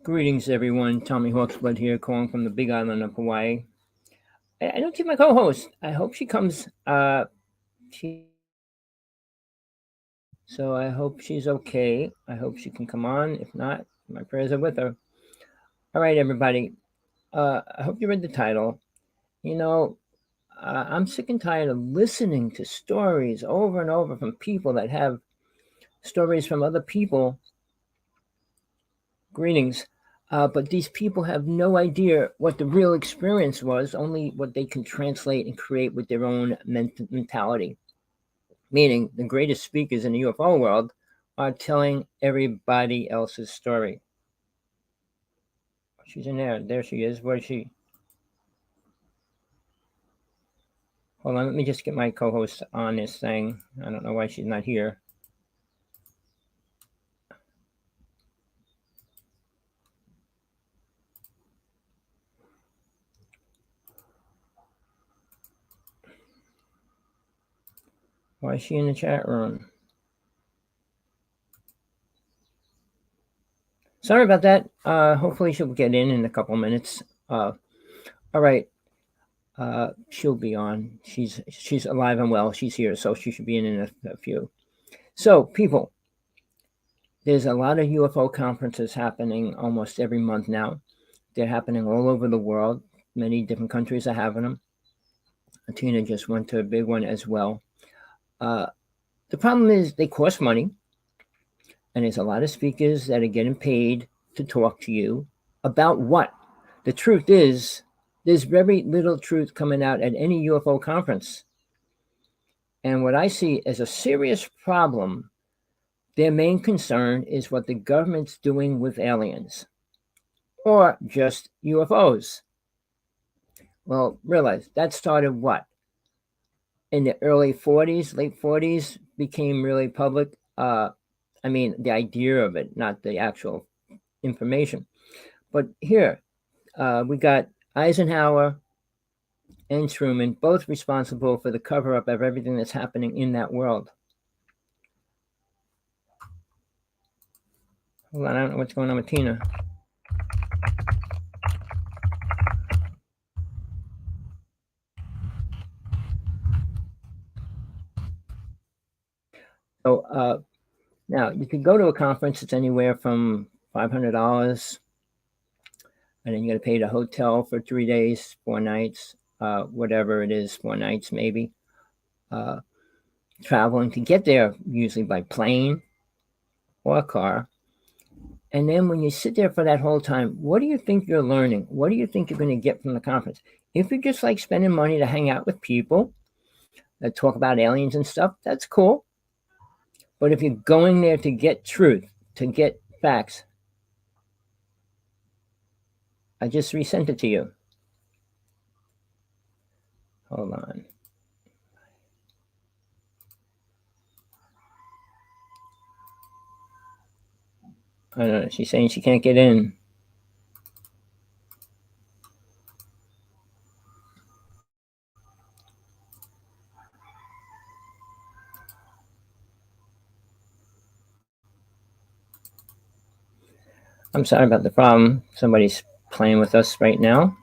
Greetings, everyone. Tommy Hawksblood here, calling from the Big Island of Hawaii. I don't see my co-host. I hope she comes. So I hope she's okay. I hope she can come on. If not, my prayers are with her. All right, everybody. I hope you read the title. You know, I'm sick and tired of listening to stories over and over from people that have stories from other people. Greetings. But these people have no idea what the real experience was, only what they can translate and create with their own mentality. Meaning, the greatest speakers in the UFO world are telling everybody else's story. She's in there. There she is. Where is she? Hold on. Let me just get my co-host on this thing. I don't know why she's not here. Why is she in the chat room? Sorry about that. Hopefully she'll get in a couple minutes. All right. She'll be on. She's alive and well. She's here, so she should be in a few. So, people, there's a lot of UFO conferences happening almost every month now. They're happening all over the world. Many different countries are having them. Tina just went to a big one as well. The problem is they cost money, and there's a lot of speakers that are getting paid to talk to you about what? The truth is, there's very little truth coming out at any UFO conference. And what I see as a serious problem, their main concern is what the government's doing with aliens or just UFOs. Well, realize that started what? In the early 40s, late 40s, became really public. I mean, the idea of it, not the actual information. But here, we got Eisenhower and Truman, both responsible for the cover-up of everything that's happening in that world. Hold on, I don't know what's going on with Tina. So now you could go to a conference. It's anywhere from $500, and then you got to pay the hotel for 3 days, 4 nights, whatever it is, 4 nights maybe. Traveling to get there, usually by plane or car. And then when you sit there for that whole time, what do you think you're learning? What do you think you're going to get from the conference? If you just like spending money to hang out with people that talk about aliens and stuff, that's cool. But if you're going there to get truth, to get facts, I just resent it to you. Hold on. I don't know. She's saying she can't get in. I'm sorry about the problem. Somebody's playing with us right now.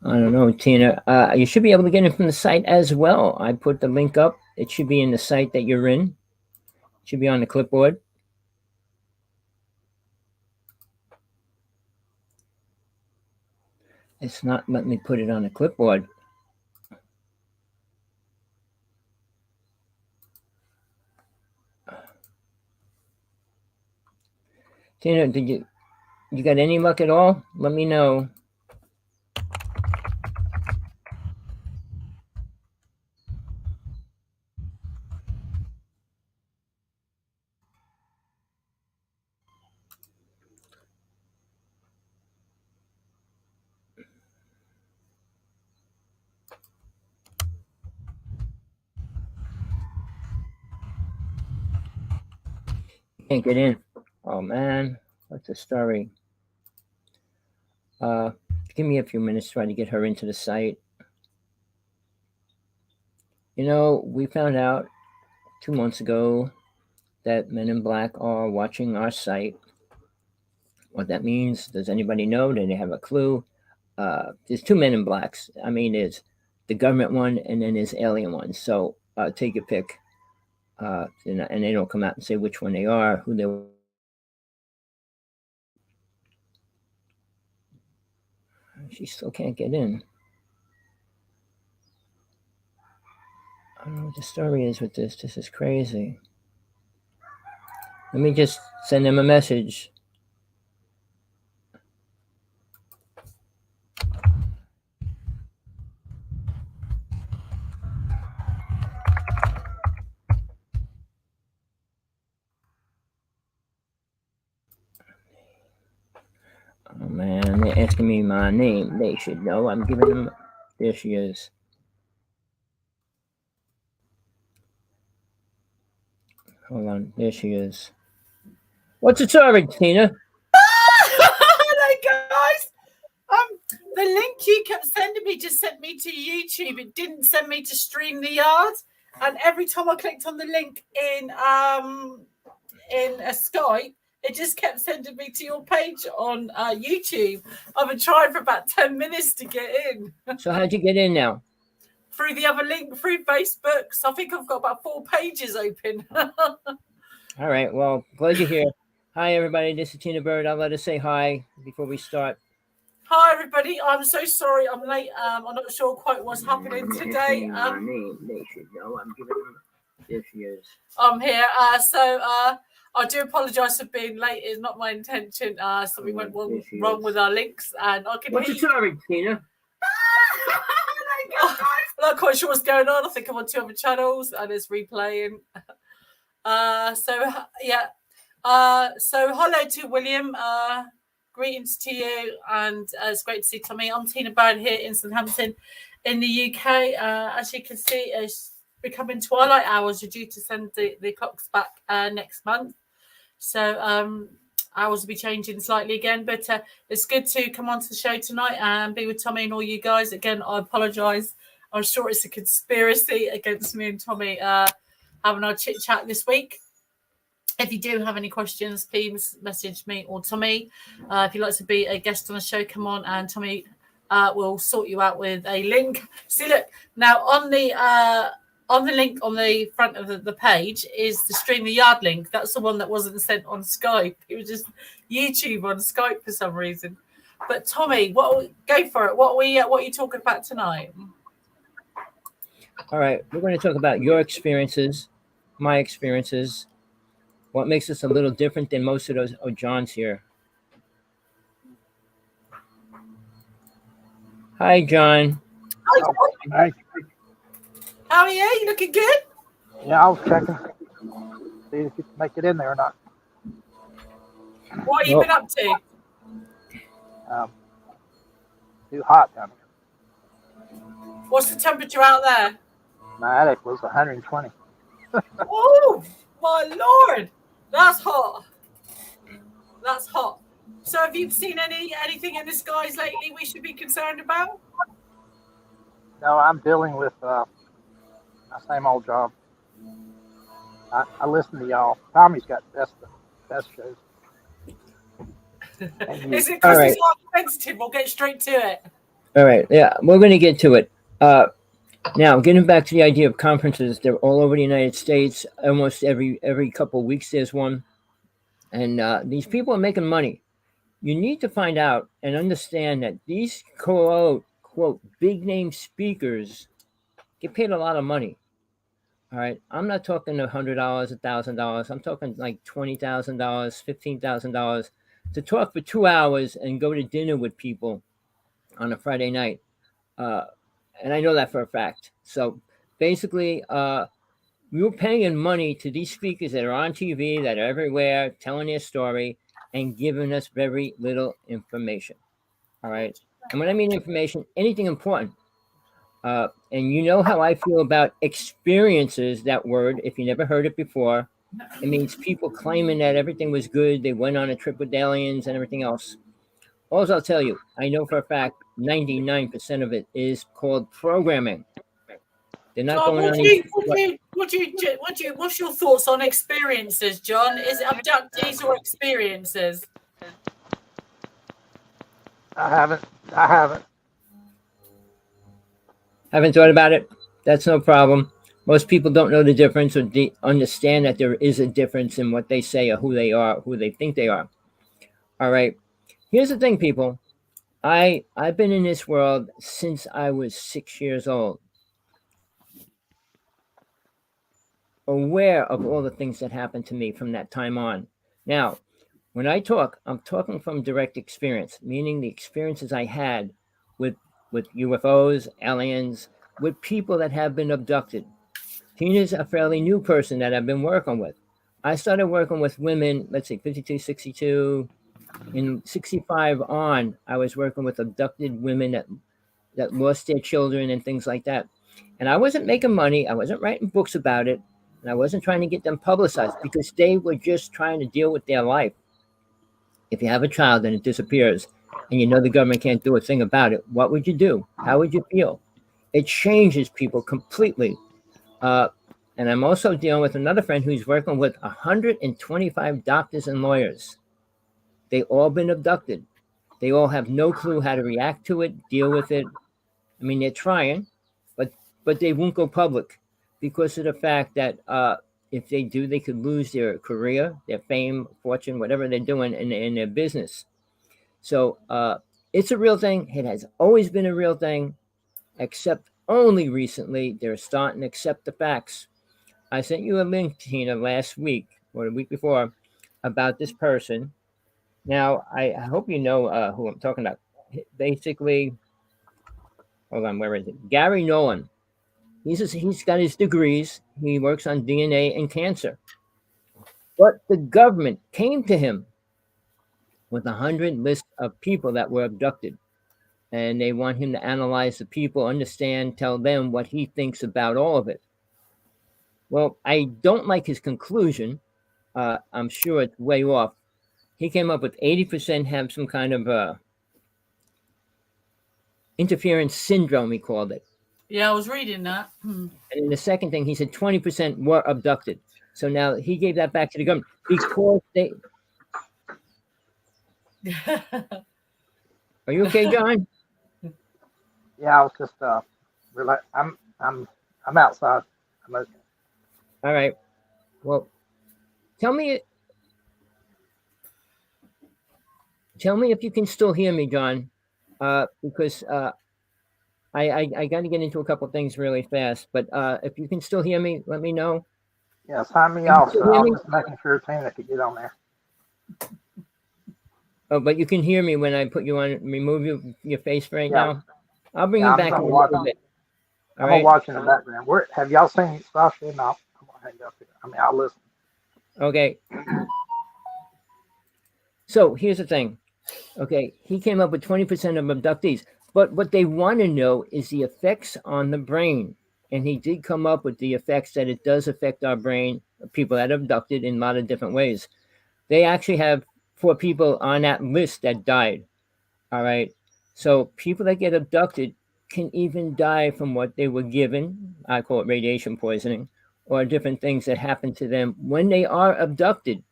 I don't know, Tina. You should be able to get it from the site as well. I put the link up. It should be in the site that you're in. It should be on the clipboard. It's not letting me put it on the clipboard. Tina, did you got any luck at all? Let me know. Can't get in. Oh man, what's the story? Give me a few minutes to try to get her into the site. You know, we found out 2 months ago that Men in Black are watching our site. What that means, does anybody know? Do they have a clue? There's two Men in Blacks. I mean, there's the government one and then there's alien one. So take your pick. And they don't come out and say which one they are, who they. She still can't get in. I don't know what the story is with this. This is crazy. Let me just send them a message. Oh man, they're asking me my name. They should know. I'm giving them. There she is. Hold on. There she is. What's the story, Tina? Hello, guys. The link you kept sending me just sent me to YouTube. It didn't send me to Stream the Yard. And every time I clicked on the link in a Skype, it just kept sending me to your page on YouTube. I've been trying for about 10 minutes to get in. So how'd you get in now? Through the other link, through Facebook. So I think I've got about 4 pages open. All right. Well, glad you're here. Hi, everybody. This is Tina Bird. I'll let her say hi before we start. Hi, everybody. I'm so sorry I'm late. I'm not sure quite what's happening today. My name, they should know. I'm giving them. There she is. I'm here. I do apologise for being late. It's not my intention. Something went wrong with our links, and I can. What's the story, Tina? I'm not quite sure what's going on. I think I'm on 2 other channels, and it's replaying. So hello to William. Greetings to you, and it's great to see Tommy. I'm Tina Bird here in Southampton, in the UK. As you can see, it's becoming twilight hours. You're due to send the clocks back next month, so hours will be changing slightly again. But it's good to come onto the show tonight and be with Tommy and all you guys. Again, I apologise. I'm sure it's a conspiracy against me and Tommy having our chit chat this week. If you do have any questions, please message me or Tommy. If you'd like to be a guest on the show, come on, and Tommy will sort you out with a link. See, look, now on the link on the front of the page is the Stream the Yard link. That's the one that wasn't sent on Skype. It was just YouTube on Skype for some reason. But Tommy, go for it. What are you talking about tonight? All right, we're going to talk about your experiences, my experiences. What makes us a little different than most of those John's here? Hi, John. Hi, John. Hi. How are you? You looking good? Yeah, I was checking. See if you can make it in there or not. What have you been up to? Too hot down here. What's the temperature out there? My attic was 120. Oh, my Lord. That's hot. That's hot. So have you seen anything in the skies lately we should be concerned about? No, I'm dealing with my same old job. I listen to y'all. Tommy's got best shows. Is it because it's not sensitive? We'll get straight to it. All right. Yeah, we're going to get to it. Now, getting back to the idea of conferences, they're all over the United States. Almost every couple of weeks there's one. And these people are making money. You need to find out and understand that these quote, big name speakers get paid a lot of money. All right. I'm not talking $100, $1,000. I'm talking like $20,000, $15,000 to talk for 2 hours and go to dinner with people on a Friday night. And I know that for a fact. So basically, we were paying money to these speakers that are on TV, that are everywhere, telling their story and giving us very little information. All right. And when I mean information, anything important. And you know how I feel about experiences, that word, if you never heard it before. It means people claiming that everything was good. They went on a trip with aliens and everything else. All I'll tell you, I know for a fact, 99% of it is called programming. They're not John, going on. what's your thoughts on experiences, John? Is it abductees or experiences? I haven't. Haven't thought about it. That's no problem. Most people don't know the difference or understand that there is a difference in what they say or who they are, who they think they are. All right. Here's the thing, people. I've been in this world since I was 6 years old, aware of all the things that happened to me from that time on. Now, when I talk, I'm talking from direct experience, meaning the experiences I had with UFOs, aliens, with people that have been abducted. Tina's a fairly new person that I've been working with. I started working with women, let's see, 52, 62. In 65 on, I was working with abducted women that lost their children and things like that. And I wasn't making money. I wasn't writing books about it. And I wasn't trying to get them publicized because they were just trying to deal with their life. If you have a child and it disappears and you know the government can't do a thing about it, what would you do? How would you feel? It changes people completely. And I'm also dealing with another friend who's working with 125 doctors and lawyers. They all been abducted. They all have no clue how to react to it, deal with it. I mean, they're trying, but they won't go public because of the fact that if they do, they could lose their career, their fame, fortune, whatever they're doing in their business. So it's a real thing. It has always been a real thing, except only recently they're starting to accept the facts. I sent you a link, Tina, last week or the week before about this person. Now, I hope you know who I'm talking about. Basically, hold on, where is it? Gary Nolan. He's got his degrees. He works on DNA and cancer. But the government came to him with 100 lists of people that were abducted. And they want him to analyze the people, understand, tell them what he thinks about all of it. Well, I don't like his conclusion. I'm sure it's way off. He came up with 80% have some kind of interference syndrome, he called it. Yeah, I was reading that. And then the second thing, he said 20% were abducted. So now he gave that back to the government because they. Are you okay, John? Yeah, I was just I'm outside. I'm okay. All right. Well, tell me if you can still hear me, John, because I got to get into a couple things really fast. But if you can still hear me, let me know. Yeah, sign me off. So I was just making sure Tina could get on there. Oh, but you can hear me when I put you on. Remove your face right now. I'll bring you back in a little bit. I'm gonna watch in the background. Have y'all seen Sasha? No, I'm gonna hang up here. I mean, I'll listen. Okay. So here's the thing. Okay, he came up with 20% of abductees, but what they want to know is the effects on the brain. And he did come up with the effects that it does affect our brain, people that are abducted in a lot of different ways. They actually have 4 people on that list that died. All right. So people that get abducted can even die from what they were given. I call it radiation poisoning or different things that happen to them when they are abducted.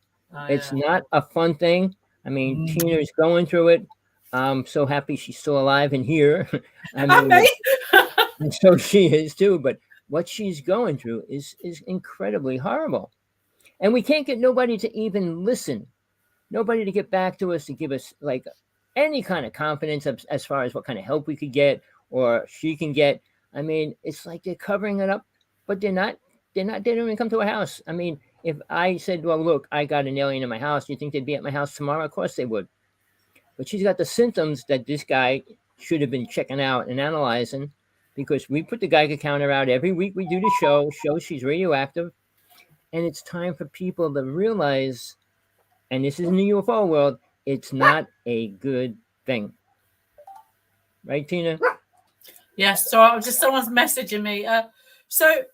It's not a fun thing. I mean, Tina is going through it. I'm so happy she's still alive and here. I mean, and so she is too. But what she's going through is incredibly horrible. And we can't get nobody to even listen. Nobody to get back to us to give us like any kind of confidence as far as what kind of help we could get or she can get. I mean, it's like they're covering it up, but they're not. They don't even come to our house. I mean, if I said, well, look, I got an alien in my house, do you think they'd be at my house tomorrow? Of course they would. But she's got the symptoms that this guy should have been checking out and analyzing because we put the Geiger counter out every week. We do the show she's radioactive. And it's time for people to realize, and this is in the UFO world, it's not a good thing. Right, Tina? Yes, so just someone's messaging me. So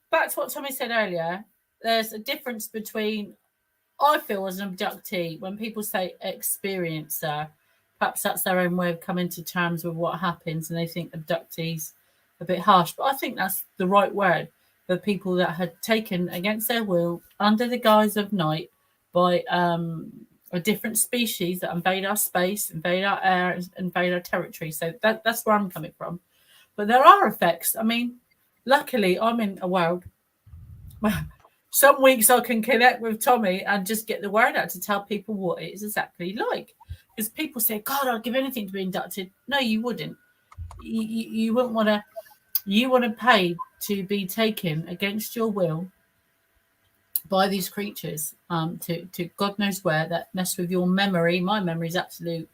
back to what Tommy said earlier, there's a difference between, I feel as an abductee, when people say experiencer, perhaps that's their own way of coming to terms with what happens, and they think abductees a bit harsh. But I think that's the right word for people that had taken against their will under the guise of night by a different species that invade our space, invade our air, invade our territory. So that's where I'm coming from. But there are effects. I mean, luckily, I'm in a world where some weeks I can connect with Tommy and just get the word out to tell people what it is exactly like. Because people say, God, I'd give anything to be inducted. No, you wouldn't. You wouldn't want to. You want to pay to be taken against your will by these creatures to God knows where, that mess with your memory. My memory is absolute,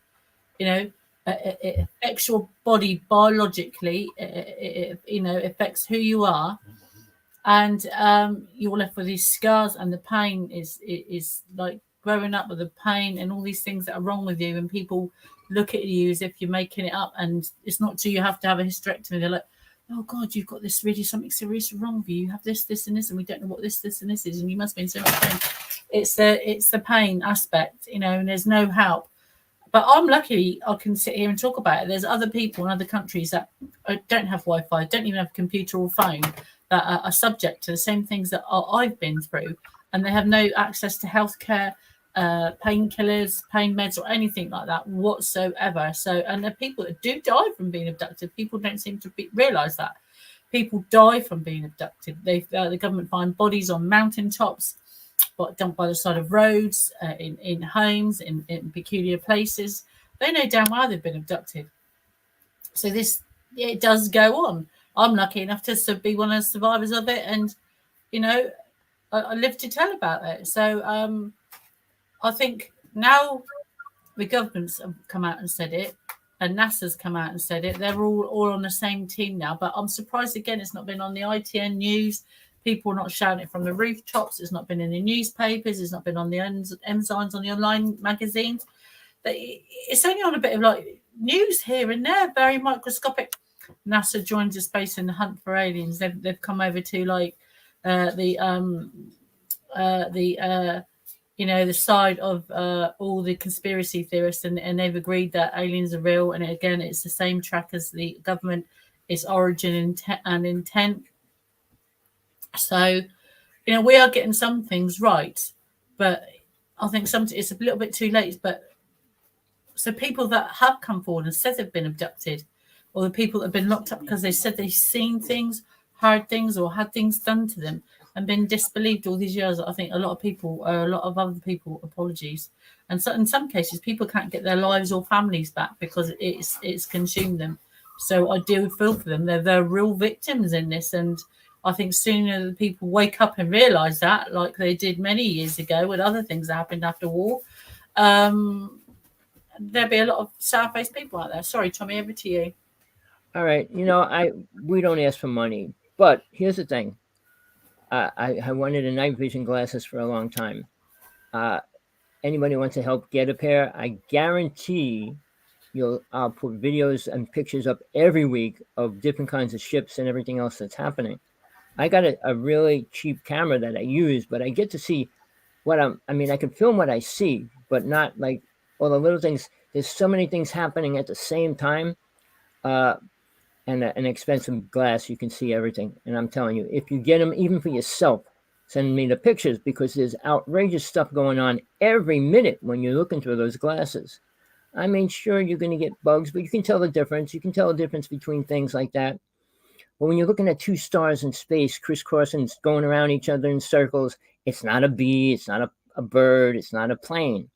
it affects your body biologically. It affects who you are, and you're left with these scars, and the pain is like growing up with the pain and all these things that are wrong with you, and people look at you as if you're making it up, and it's not till you have to have a hysterectomy. They're like, oh God, you've got this really something serious wrong with you. You have this, this, and this, and we don't know what this, and this is, and you must be in so much pain. It's the pain aspect, and there's no help. But I'm lucky I can sit here and talk about it. There's other people in other countries that don't have Wi-Fi, don't even have a computer or phone, that are subject to the same things that I've been through, and they have no access to healthcare, painkillers, pain meds, or anything like that whatsoever. So, and the people that do die from being abducted, people don't seem to realise that people die from being abducted. The government find bodies on mountaintops, but dumped by the side of roads, in homes, in peculiar places. They know damn well they've been abducted. So it does go on. I'm lucky enough to be one of the survivors of it, and I live to tell about it. So I think now the governments have come out and said it, and NASA's come out and said it. They're all on the same team now. But I'm surprised again it's not been on the ITN news. People are not shouting it from the rooftops. It's not been in the newspapers. It's not been on the enzymes on the online magazines. It's only on a bit of like news here and there, very microscopic. NASA joins the space in the hunt for aliens. They've come over to like the side of all the conspiracy theorists, and they've agreed that aliens are real. And again, it's the same track as the government, its origin and intent. So, we are getting some things right, but I think it's a little bit too late. But so people that have come forward and said they've been abducted, or the people that have been locked up because they said they've seen things, heard things, or had things done to them, and been disbelieved all these years. I think a lot of other people, apologies. And so in some cases, people can't get their lives or families back because it's consumed them. So I do feel for them. They're real victims in this. And I think sooner the people wake up and realise that, like they did many years ago with other things that happened after war, there'll be a lot of sour-faced people out there. Sorry, Tommy, over to you. All right. We don't ask for money, but here's the thing. I wanted a night vision glasses for a long time. Anybody wants to help get a pair, I guarantee I'll put videos and pictures up every week of different kinds of ships and everything else that's happening. I got a really cheap camera that I use, but I get to see I can film what I see, but not like all the little things. There's so many things happening at the same time. And an expensive glass, you can see everything. And I'm telling you, if you get them, even for yourself, send me the pictures, because there's outrageous stuff going on every minute when you're looking through those glasses. I mean, sure, you're going to get bugs, but you can tell the difference. You can tell the difference between things like that. But when you're looking at two stars in space, crisscrossing, going around each other in circles, it's not a bee, it's not a bird, it's not a plane.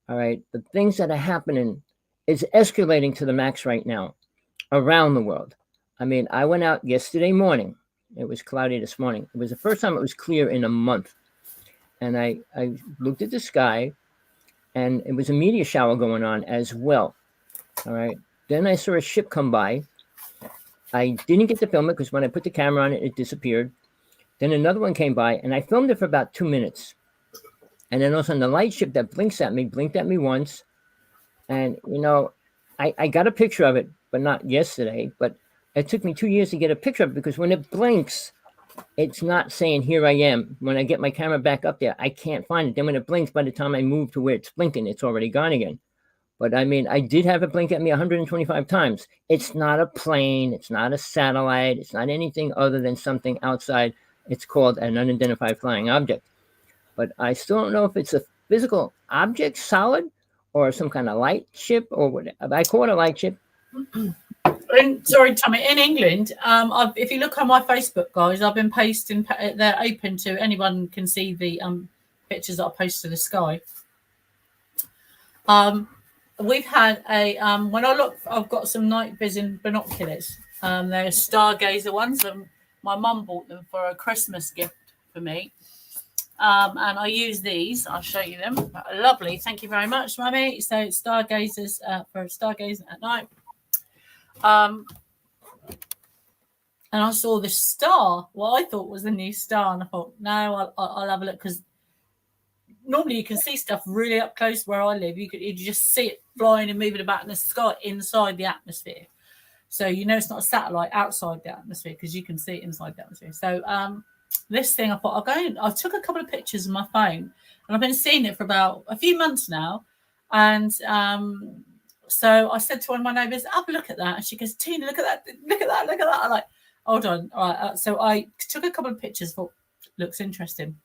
All right, the things that are happening is escalating to the max right now around the world. I mean, I went out yesterday morning. It was cloudy this morning. It was the first time it was clear in a month. And I looked at the sky, and it was a meteor shower going on as well. All right. Then I saw a ship come by. I didn't get to film it because when I put the camera on it, it disappeared. Then another one came by, and I filmed it for about 2 minutes. And then also the light ship that blinked at me once. And, I got a picture of it, but not yesterday. But it took me 2 years to get a picture of it, because when it blinks, it's not saying, here I am. When I get my camera back up there, I can't find it. Then when it blinks, by the time I move to where it's blinking, it's already gone again. But I mean, I did have it blink at me 125 times. It's not a plane. It's not a satellite. It's not anything other than something outside. It's called an unidentified flying object. But I still don't know if it's a physical object, solid, or some kind of light ship, or what. I call it a light ship. Sorry, Tommy. In England, if you look on my Facebook, guys, I've been posting. They're open to anyone can see the pictures that I post to the sky. We've had a when I look, I've got some night vision binoculars. They're stargazer ones, and my mum bought them for a Christmas gift for me. And I use these. I'll show you them. Lovely. Thank you very much, Mummy. So stargazers for stargazing at night. And I saw this star. What I thought was a new star, and I thought, no, I'll have a look, because normally you can see stuff really up close where I live. You just see it flying and moving about in the sky inside the atmosphere. So you know it's not a satellite outside the atmosphere, because you can see it inside the atmosphere. So this thing, I thought I took a couple of pictures on my phone, and I've been seeing it for about a few months now. And so I said to one of my neighbours, have a look at that. And she goes, Tina, look at that, look at that, look at that. I'm like, hold on. All right. So I took a couple of pictures, thought, looks interesting.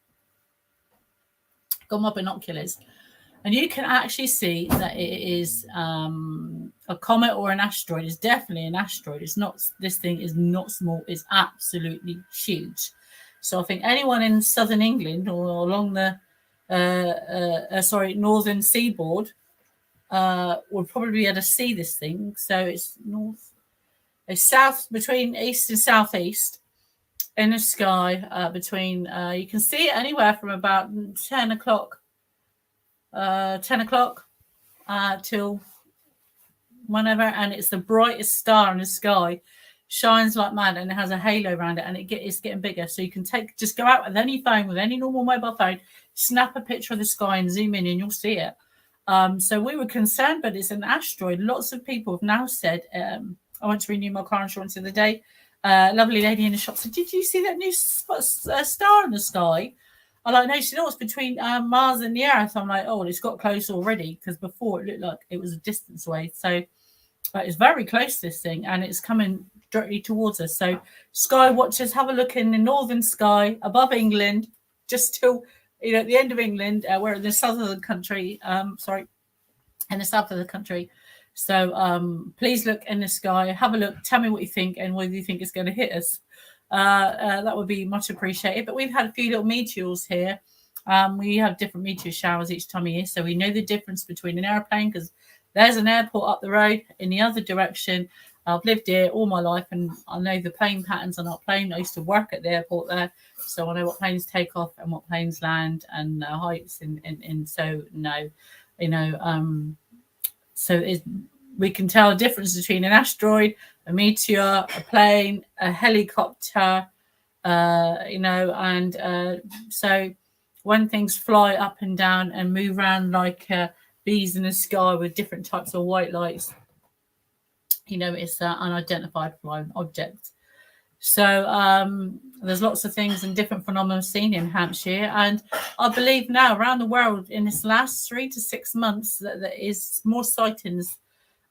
Got my binoculars, and you can actually see that it is a comet or an asteroid. It's definitely an asteroid. It's not, this thing is not small. It's absolutely huge. So I think anyone in southern England or along the northern seaboard would probably be able to see this thing. So it's south, between east and southeast in the sky, between you can see it anywhere from about 10 o'clock till whenever, and it's the brightest star in the sky, shines like mad, and it has a halo around it, and it's getting bigger. So you can just go out with any phone, with any normal mobile phone, snap a picture of the sky and zoom in, and you'll see it. So we were concerned, but it's an asteroid. Lots of people have now said, I went to renew my car insurance the other day. Lovely lady in the shop said, did you see that new star in the sky? I'm like, no, she knows it's between Mars and the Earth. I'm like, oh, it's got close already, because before it looked like it was a distance away. So it's very close, this thing, and it's coming directly towards us. So sky watchers, have a look in the northern sky above England, just till at the end of England. We're in the south of the country. In the south of the country. So please look in the sky, have a look, tell me what you think, and whether you think it's going to hit us. That would be much appreciated. But we've had a few little meteors here. We have different meteor showers each time of year, so we know the difference between an airplane, because there's an airport up the road in the other direction. I've lived here all my life, and I know the plane patterns on our plane. I used to work at the airport there, so I know what planes take off and what planes land, and heights, and so no, so we can tell the difference between an asteroid, a meteor, a plane, a helicopter, so when things fly up and down and move around like bees in the sky with different types of white lights, it's an unidentified flying object. So there's lots of things and different phenomena seen in Hampshire, and I believe now around the world in this last 3 to 6 months that there is more sightings.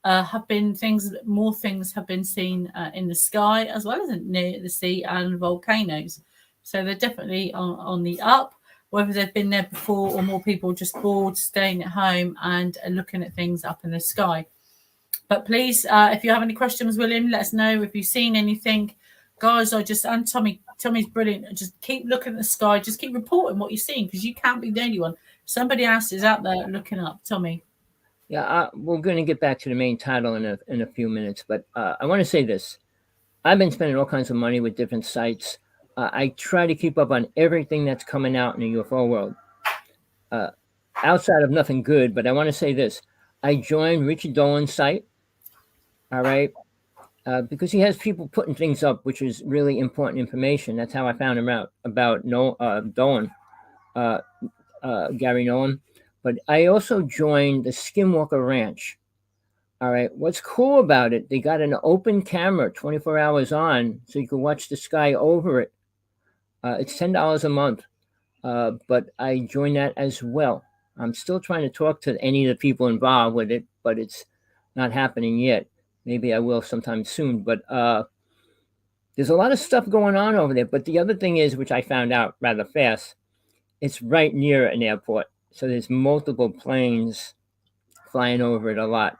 More things have been seen in the sky, as well as near the sea and volcanoes. So they're definitely on the up. Whether they've been there before or more people just bored, staying at home and looking at things up in the sky. But please, if you have any questions, William, let us know. If you've seen anything, guys, and Tommy's brilliant. Just keep looking at the sky. Just keep reporting what you're seeing, because you can't be the only one. Somebody else is out there looking up. Tommy. Yeah, we're going to get back to the main title in a few minutes, but I want to say this. I've been spending all kinds of money with different sites. I try to keep up on everything that's coming out in the UFO world. Outside of nothing good, but I want to say this. I joined Richard Dolan's site, all right, because he has people putting things up, which is really important information. That's how I found him out about Dolan, Gary Nolan. But I also joined the Skinwalker Ranch. All right. What's cool about it, they got an open camera 24 hours on, so you can watch the sky over it. It's $10 a month, but I joined that as well. I'm still trying to talk to any of the people involved with it, but it's not happening yet. Maybe I will sometime soon. But there's a lot of stuff going on over there. But the other thing is, which I found out rather fast, it's right near an airport. So there's multiple planes flying over it a lot.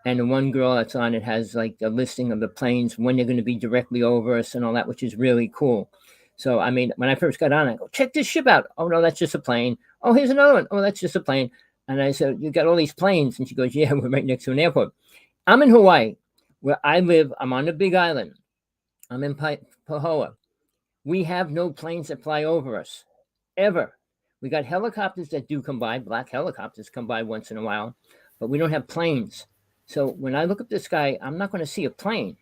And the one girl that's on it has like the listing of the planes, when they're going to be directly over us and all that, which is really cool. So, I mean, when I first got on, I go, check this ship out. Oh, no, that's just a plane. Oh, here's another one. Oh, that's just a plane. And I said, you got all these planes. And she goes, yeah, we're right next to an airport. I'm in Hawaii, where I live. I'm on the Big Island. I'm in Pahoa. We have no planes that fly over us, ever. We got helicopters that do come by. Black helicopters come by once in a while, but we don't have planes. So when I look up the sky, I'm not going to see a plane.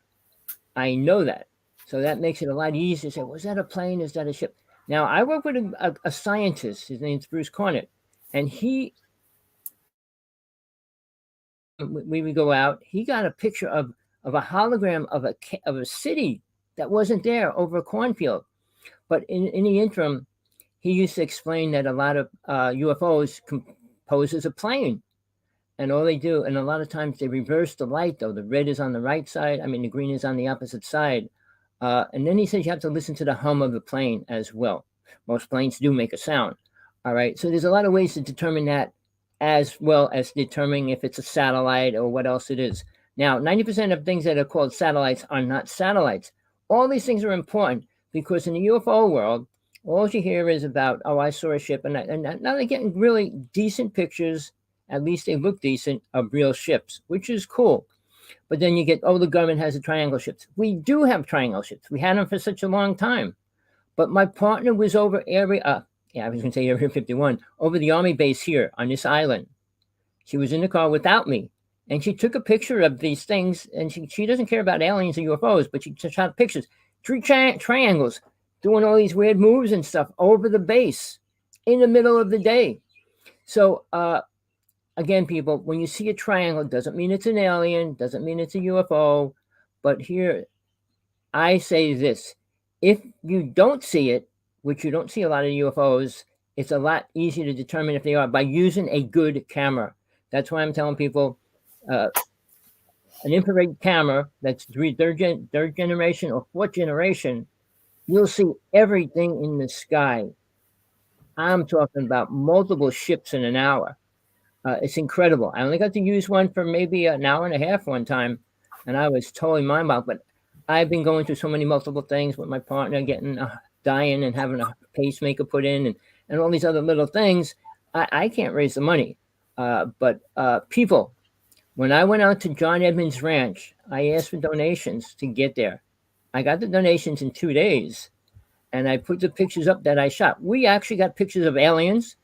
I know that. So that makes it a lot easier to say, was that a plane? Is that a ship? Now, I work with a scientist. His name's Bruce Cornett. And we would go out. He got a picture of a hologram of a city that wasn't there over a cornfield. But in the interim, he used to explain that a lot of UFOs compose as a plane. And all they do, and a lot of times they reverse the light, though. The red is on the right side. I mean, the green is on the opposite side. And then he says you have to listen to the hum of the plane as well. Most planes do make a sound. All right. So there's a lot of ways to determine that, as well as determining if it's a satellite or what else it is. Now, 90% of things that are called satellites are not satellites. All these things are important because in the UFO world, all you hear is about, oh, I saw a ship. And now they're getting really decent pictures. At least they look decent, of real ships, which is cool. But then you get, oh, the government has the triangle ships. We do have triangle ships. We had them for such a long time. But my partner was over I was going to say Area 51, over the Army base here on this island. She was in the car without me. And she took a picture of these things. And she doesn't care about aliens or UFOs, but she shot pictures. Three triangles doing all these weird moves and stuff over the base in the middle of the day. So, again, people, when you see a triangle, doesn't mean it's an alien, doesn't mean it's a UFO. But here, I say this. If you don't see it, which you don't see a lot of UFOs, it's a lot easier to determine if they are by using a good camera. That's why I'm telling people an infrared camera that's third generation or fourth generation, you'll see everything in the sky. I'm talking about multiple ships in an hour. It's incredible. I only got to use one for maybe an hour and a half one time, and I was totally mind-boggled. But I've been going through so many multiple things with my partner, getting dying and having a pacemaker put in, and all these other little things. I can't raise the money. But people, when I went out to John Edmonds Ranch, I asked for donations to get there. I got the donations in 2 days, and I put the pictures up that I shot. We actually got pictures of aliens.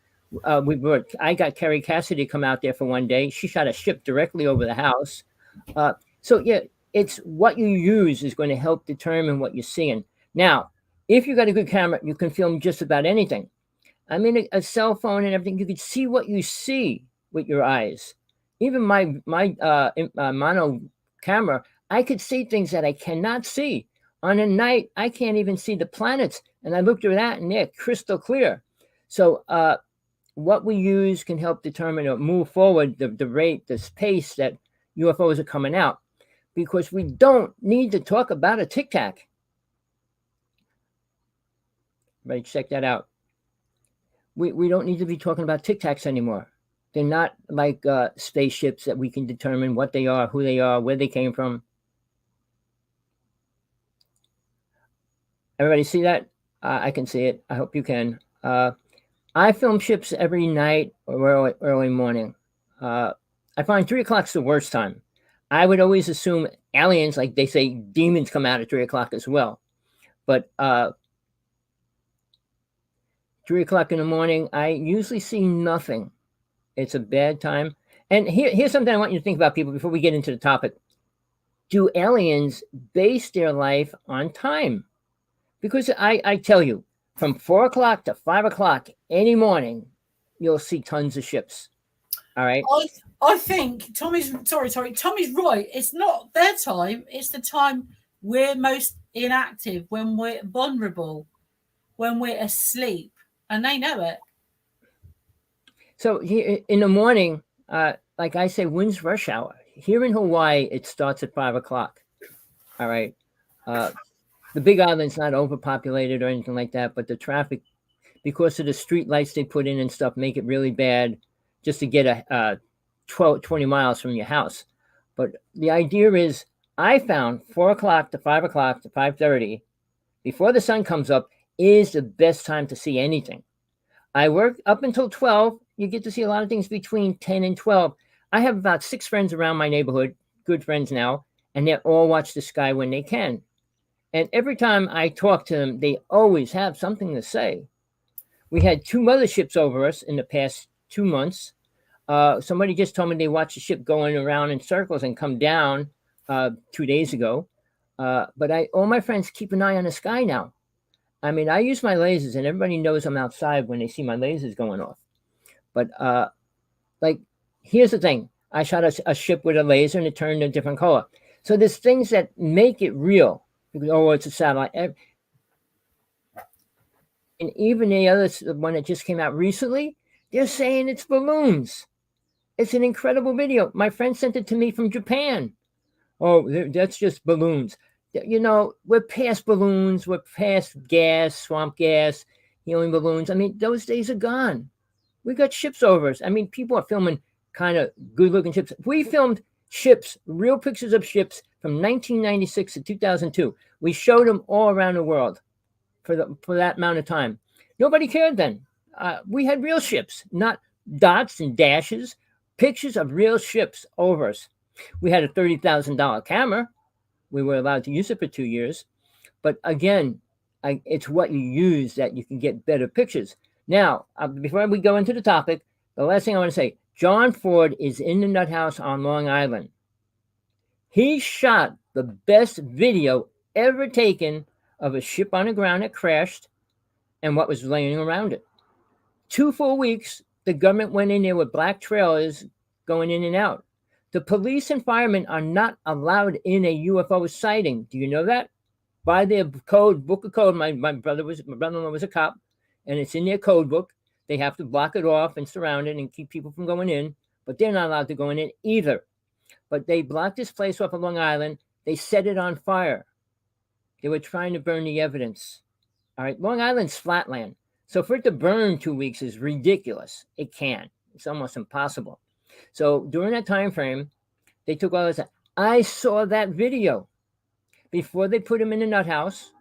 I got Carrie Cassidy to come out there for one day. She shot a ship directly over the house. So yeah, it's what you use is going to help determine what you're seeing. Now, if you got a good camera, you can film just about anything. I mean, a cell phone and everything, you can see what you see with your eyes. Even my mono camera, I could see things that I cannot see. On a night, I can't even see the planets. And I looked at that and they're crystal clear. So what we use can help determine or move forward the rate, the pace that UFOs are coming out. Because we don't need to talk about a Tic Tac. Right, check that out. We don't need to be talking about Tic Tacs anymore. They're not like spaceships that we can determine what they are, who they are, where they came from. Everybody see that? I can see it. I hope you can. I film ships every night or early morning. I find 3 o'clock's the worst time. I would always assume aliens, like they say, demons come out at 3 o'clock as well. But 3 o'clock in the morning, I usually see nothing. It's a bad time. And here's something I want you to think about, people, before we get into the topic. Do aliens base their life on time? Because I tell you, from 4 o'clock to 5 o'clock any morning, you'll see tons of ships. All right? I think Tommy's right. It's not their time. It's the time we're most inactive, when we're vulnerable, when we're asleep. And they know it. So here in the morning, like I say, when's rush hour? Here in Hawaii, it starts at 5 o'clock. All right. Uh, the Big Island's not overpopulated or anything like that, but the traffic, because of the street lights they put in and stuff, make it really bad just to get a 20 miles from your house. But the idea is, I found 4 o'clock to 5 o'clock to 5:30 before the sun comes up is the best time to see anything. I work up until 12. You get to see a lot of things between 10 and 12. I have about 6 friends around my neighborhood, good friends now, and they all watch the sky when they can. And every time I talk to them, they always have something to say. We had 2 motherships over us in the past 2 months. Somebody just told me they watched a ship going around in circles and come down 2 days ago. But all my friends keep an eye on the sky now. I mean, I use my lasers, and everybody knows I'm outside when they see my lasers going off. But like, here's the thing: I shot a ship with a laser, and it turned a different color. So there's things that make it real. Oh, it's a satellite. And even the other one that just came out recently, they're saying it's balloons. It's an incredible video. My friend sent it to me from Japan. Oh, that's just balloons. You know, we're past balloons. We're past gas, swamp gas, helium balloons. I mean, those days are gone. We got ships over us. I mean, people are filming kind of good-looking ships. We filmed ships, real pictures of ships from 1996 to 2002. We showed them all around the world for that amount of time. Nobody cared then. We had real ships, not dots and dashes. Pictures of real ships over us. We had a $30,000 camera. We were allowed to use it for 2 years. But again, it's what you use that you can get better pictures. Now, before we go into the topic, the last thing I want to say, John Ford is in the nut house on Long Island. He shot the best video ever taken of a ship on the ground that crashed and what was laying around it. 2 full weeks, the government went in there with black trailers going in and out. The police and firemen are not allowed in a UFO sighting. Do you know that? By their code, book of code, my brother-in-law was a cop, and it's in their code book. They have to block it off and surround it and keep people from going in, but they're not allowed to go in it either. But they blocked this place off of Long Island. They set it on fire. They were trying to burn the evidence. All right, Long Island's flatland. So for it to burn 2 weeks is ridiculous. It can. It's almost impossible. So during that time frame, they took all this. I saw that video before they put him in the nut house.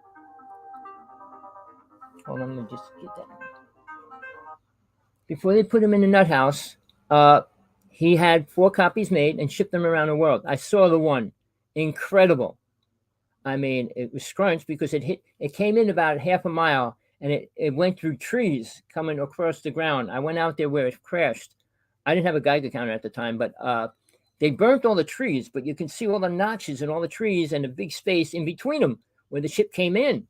Hold on, let me just get that. Before they put him in the nut house, he had 4 copies made and shipped them around the world. I saw the one. Incredible. I mean, it was scrunched because it came in about half a mile, and it went through trees coming across the ground. I went out there where it crashed. I didn't have a Geiger counter at the time, but they burnt all the trees, but you can see all the notches and all the trees and the big space in between them where the ship came in.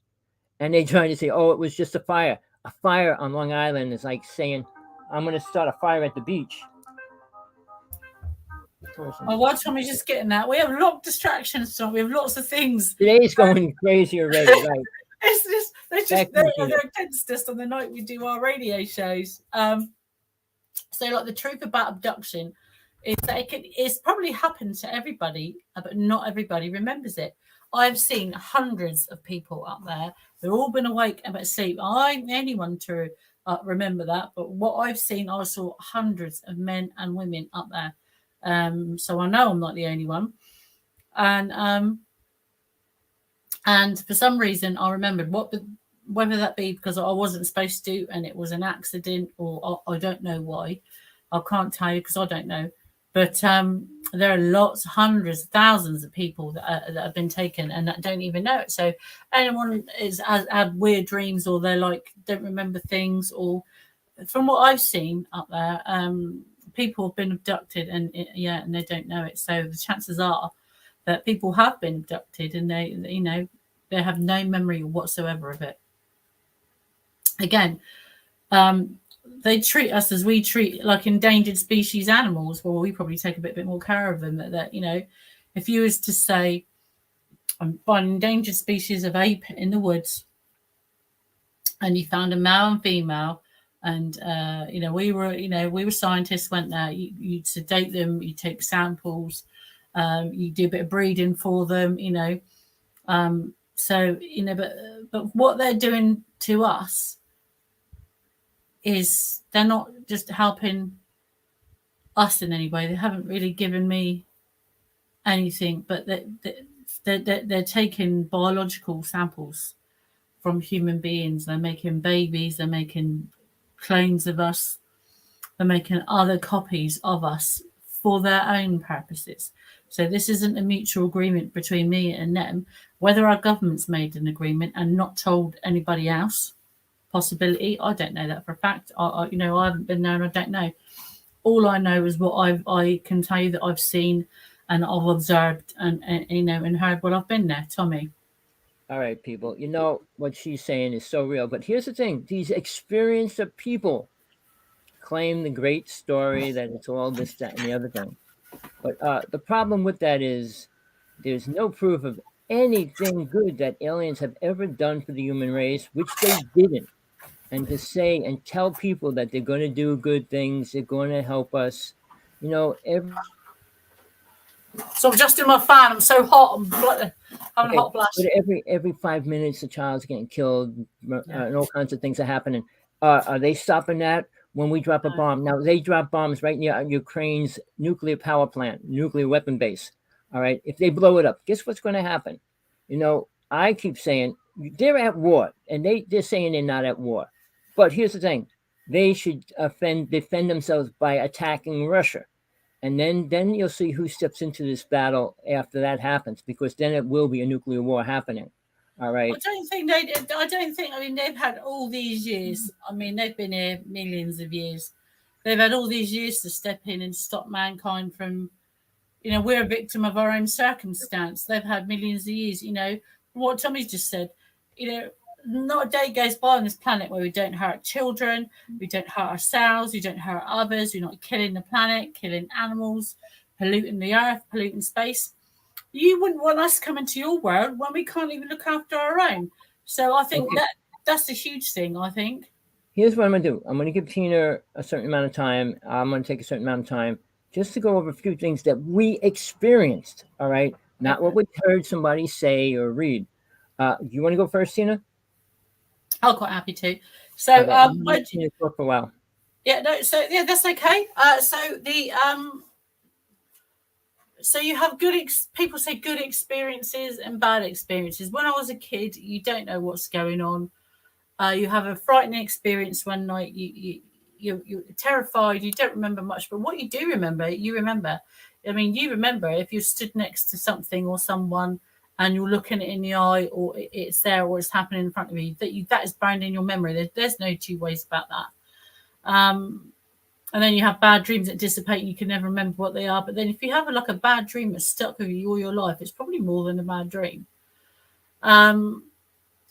And they tried to say, oh, it was just a fire. A fire on Long Island is like saying, I'm going to start a fire at the beach. Oh, while Tommy's just getting that, we have a lot of distractions, Tom. We have lots of things. Today's going crazy already, right? It's just they're against us on the night we do our radio shows. So, like, the truth about abduction is that it's probably happened to everybody, but not everybody remembers it. I've seen hundreds of people up there. They've all been awake and asleep. I'm anyone to remember that, but what I've seen, I saw hundreds of men and women up there. So I know I'm not the only one. And for some reason, I remembered whether that be because I wasn't supposed to and it was an accident, or I don't know why. I can't tell you because I don't know. But there are lots, hundreds, thousands of people that have been taken and that don't even know it. So anyone has had weird dreams, or they're like don't remember things, or from what I've seen up there, people have been abducted and they don't know it. So the chances are that people have been abducted and they have no memory whatsoever of it. Again, they treat us as we treat like endangered species animals. Well, we probably take a bit more care of them. That if you was to say, I'm an endangered species of ape in the woods, and you found a male and female, And we were scientists, went there. You sedate them, you take samples, you do a bit of breeding for them, but what they're doing to us is they're not just helping us in any way. They haven't really given me anything, but they're taking biological samples from human beings. They're making babies, they're making clones of us, they're making other copies of us for their own purposes. So this isn't a mutual agreement between me and them. Whether our government's made an agreement and not told anybody else, possibility, I don't know that for a fact. I haven't been there and I don't know. All I know is what I can tell you that I've seen and I've observed and heard while I've been there, Tommy. All right, people. What she's saying is so real. But here's the thing: these experienced people claim the great story that it's all this, that, and the other thing. But the problem with that is there's no proof of anything good that aliens have ever done for the human race, which they didn't. And to say and tell people that they're going to do good things, they're going to help us, So I'm just in my fan. I'm so hot. I'm having a hot flash. But every 5 minutes, a child's getting killed, and all kinds of things are happening. Are they stopping that when we drop a bomb? Now, they drop bombs right near Ukraine's nuclear power plant, nuclear weapon base. All right. If they blow it up, guess what's going to happen? I keep saying they're at war, and they're saying they're not at war. But here's the thing. They should defend themselves by attacking Russia. And then you'll see who steps into this battle after that happens, because then it will be a nuclear war happening. All right. I don't think they did. I mean, they've had all these years. I mean, they've been here millions of years. They've had all these years to step in and stop mankind from, we're a victim of our own circumstance. They've had millions of years, what Tommy's just said, not a day goes by on this planet where we don't hurt children, we don't hurt ourselves, we don't hurt others, we're not killing the planet, killing animals, polluting the earth, polluting space. You wouldn't want us coming to your world when we can't even look after our own. So I think that's a huge thing, I think. Here's what I'm going to do. I'm going to give Tina a certain amount of time. I'm going to take a certain amount of time just to go over a few things that we experienced, all right? Not what we heard somebody say or read. You want to go first, Tina? I'm quite happy to. So, Tina talk for a while. Yeah, no. So, yeah, that's okay. So you have people say good experiences and bad experiences. When I was a kid, you don't know what's going on. You have a frightening experience one night. You're terrified. You don't remember much, but what you do remember, you remember. I mean, you remember if you stood next to something or someone and you're looking it in the eye, or it's there, or it's happening in front of you, that is burned in your memory. There's no two ways about that. And then you have bad dreams that dissipate and you can never remember what they are. But then if you have a bad dream that's stuck with you all your life, it's probably more than a bad dream.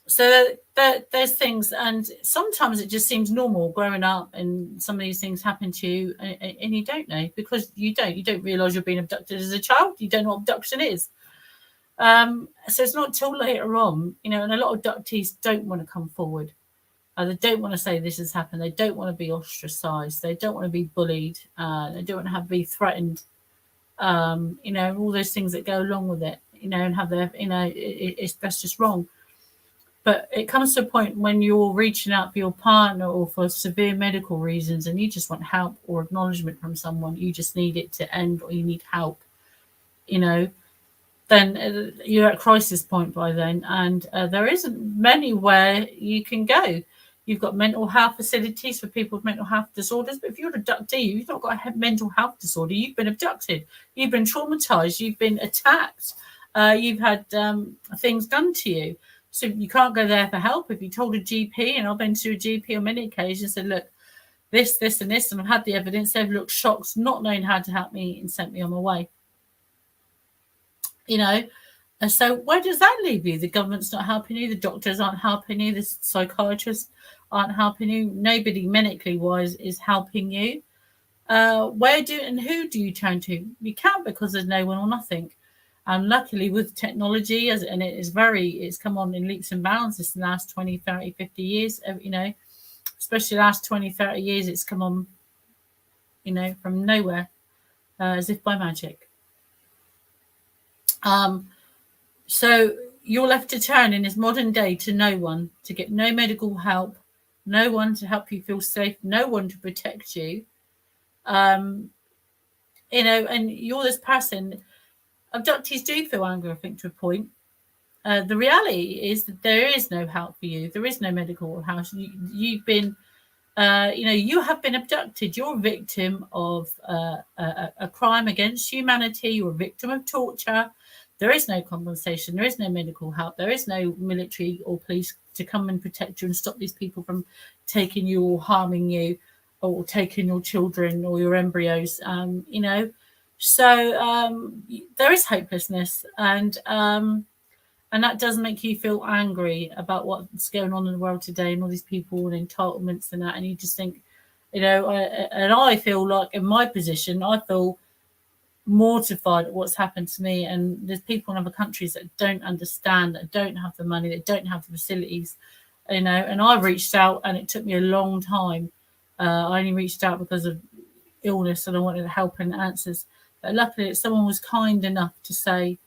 So there's things, and sometimes it just seems normal growing up, and some of these things happen to you, and you don't know, because you don't realize you're being abducted as a child. You don't know what abduction is. So it's not till later on, and a lot of abductees don't want to come forward. They don't want to say this has happened. They don't want to be ostracized. They don't want to be bullied. They don't want to be threatened. All those things that go along with it, and have their, that's just wrong. But it comes to a point when you're reaching out for your partner or for severe medical reasons, and you just want help or acknowledgement from someone. You just need it to end, or you need help, then you're at crisis point by then. And there isn't many where you can go. You've got mental health facilities for people with mental health disorders. But if you're an abductee, you've not got a mental health disorder. You've been abducted. You've been traumatized. You've been attacked. You've had things done to you. So you can't go there for help. If you told a GP, and I've been to a GP on many occasions, said, look, this, and this, and I've had the evidence, they've looked shocked, not knowing how to help me, and sent me on my way. And so where does that leave you? The government's not helping you. The doctors aren't helping you. The psychiatrists aren't helping you. Nobody medically wise is helping you. Who do you turn to? You can't, because there's no one or nothing. And luckily with technology, it's come on in leaps and bounds this last 20, 30, 50 years, especially the last 20, 30 years, it's come on, from nowhere, as if by magic. So you're left to turn in this modern day to no one, to get no medical help, no one to help you feel safe, no one to protect you. And you're this person. Abductees do feel anger, I think, to a point. The reality is that there is no help for you. There is no medical help. You've been, you have been abducted. You're a victim of a crime against humanity. You're a victim of torture. There is no compensation. There is no medical help. There is no military or police to come and protect you and stop these people from taking you or harming you or taking your children or your embryos. So there is hopelessness, and that does make you feel angry about what's going on in the world today and all these people and entitlements and that. And you just think, and I feel like in my position, I feel mortified at what's happened to me. And there's people in other countries that don't understand, that don't have the money, that don't have the facilities, and I reached out, and it took me a long time. I only reached out because of illness and I wanted help and answers. But luckily, someone was kind enough to say,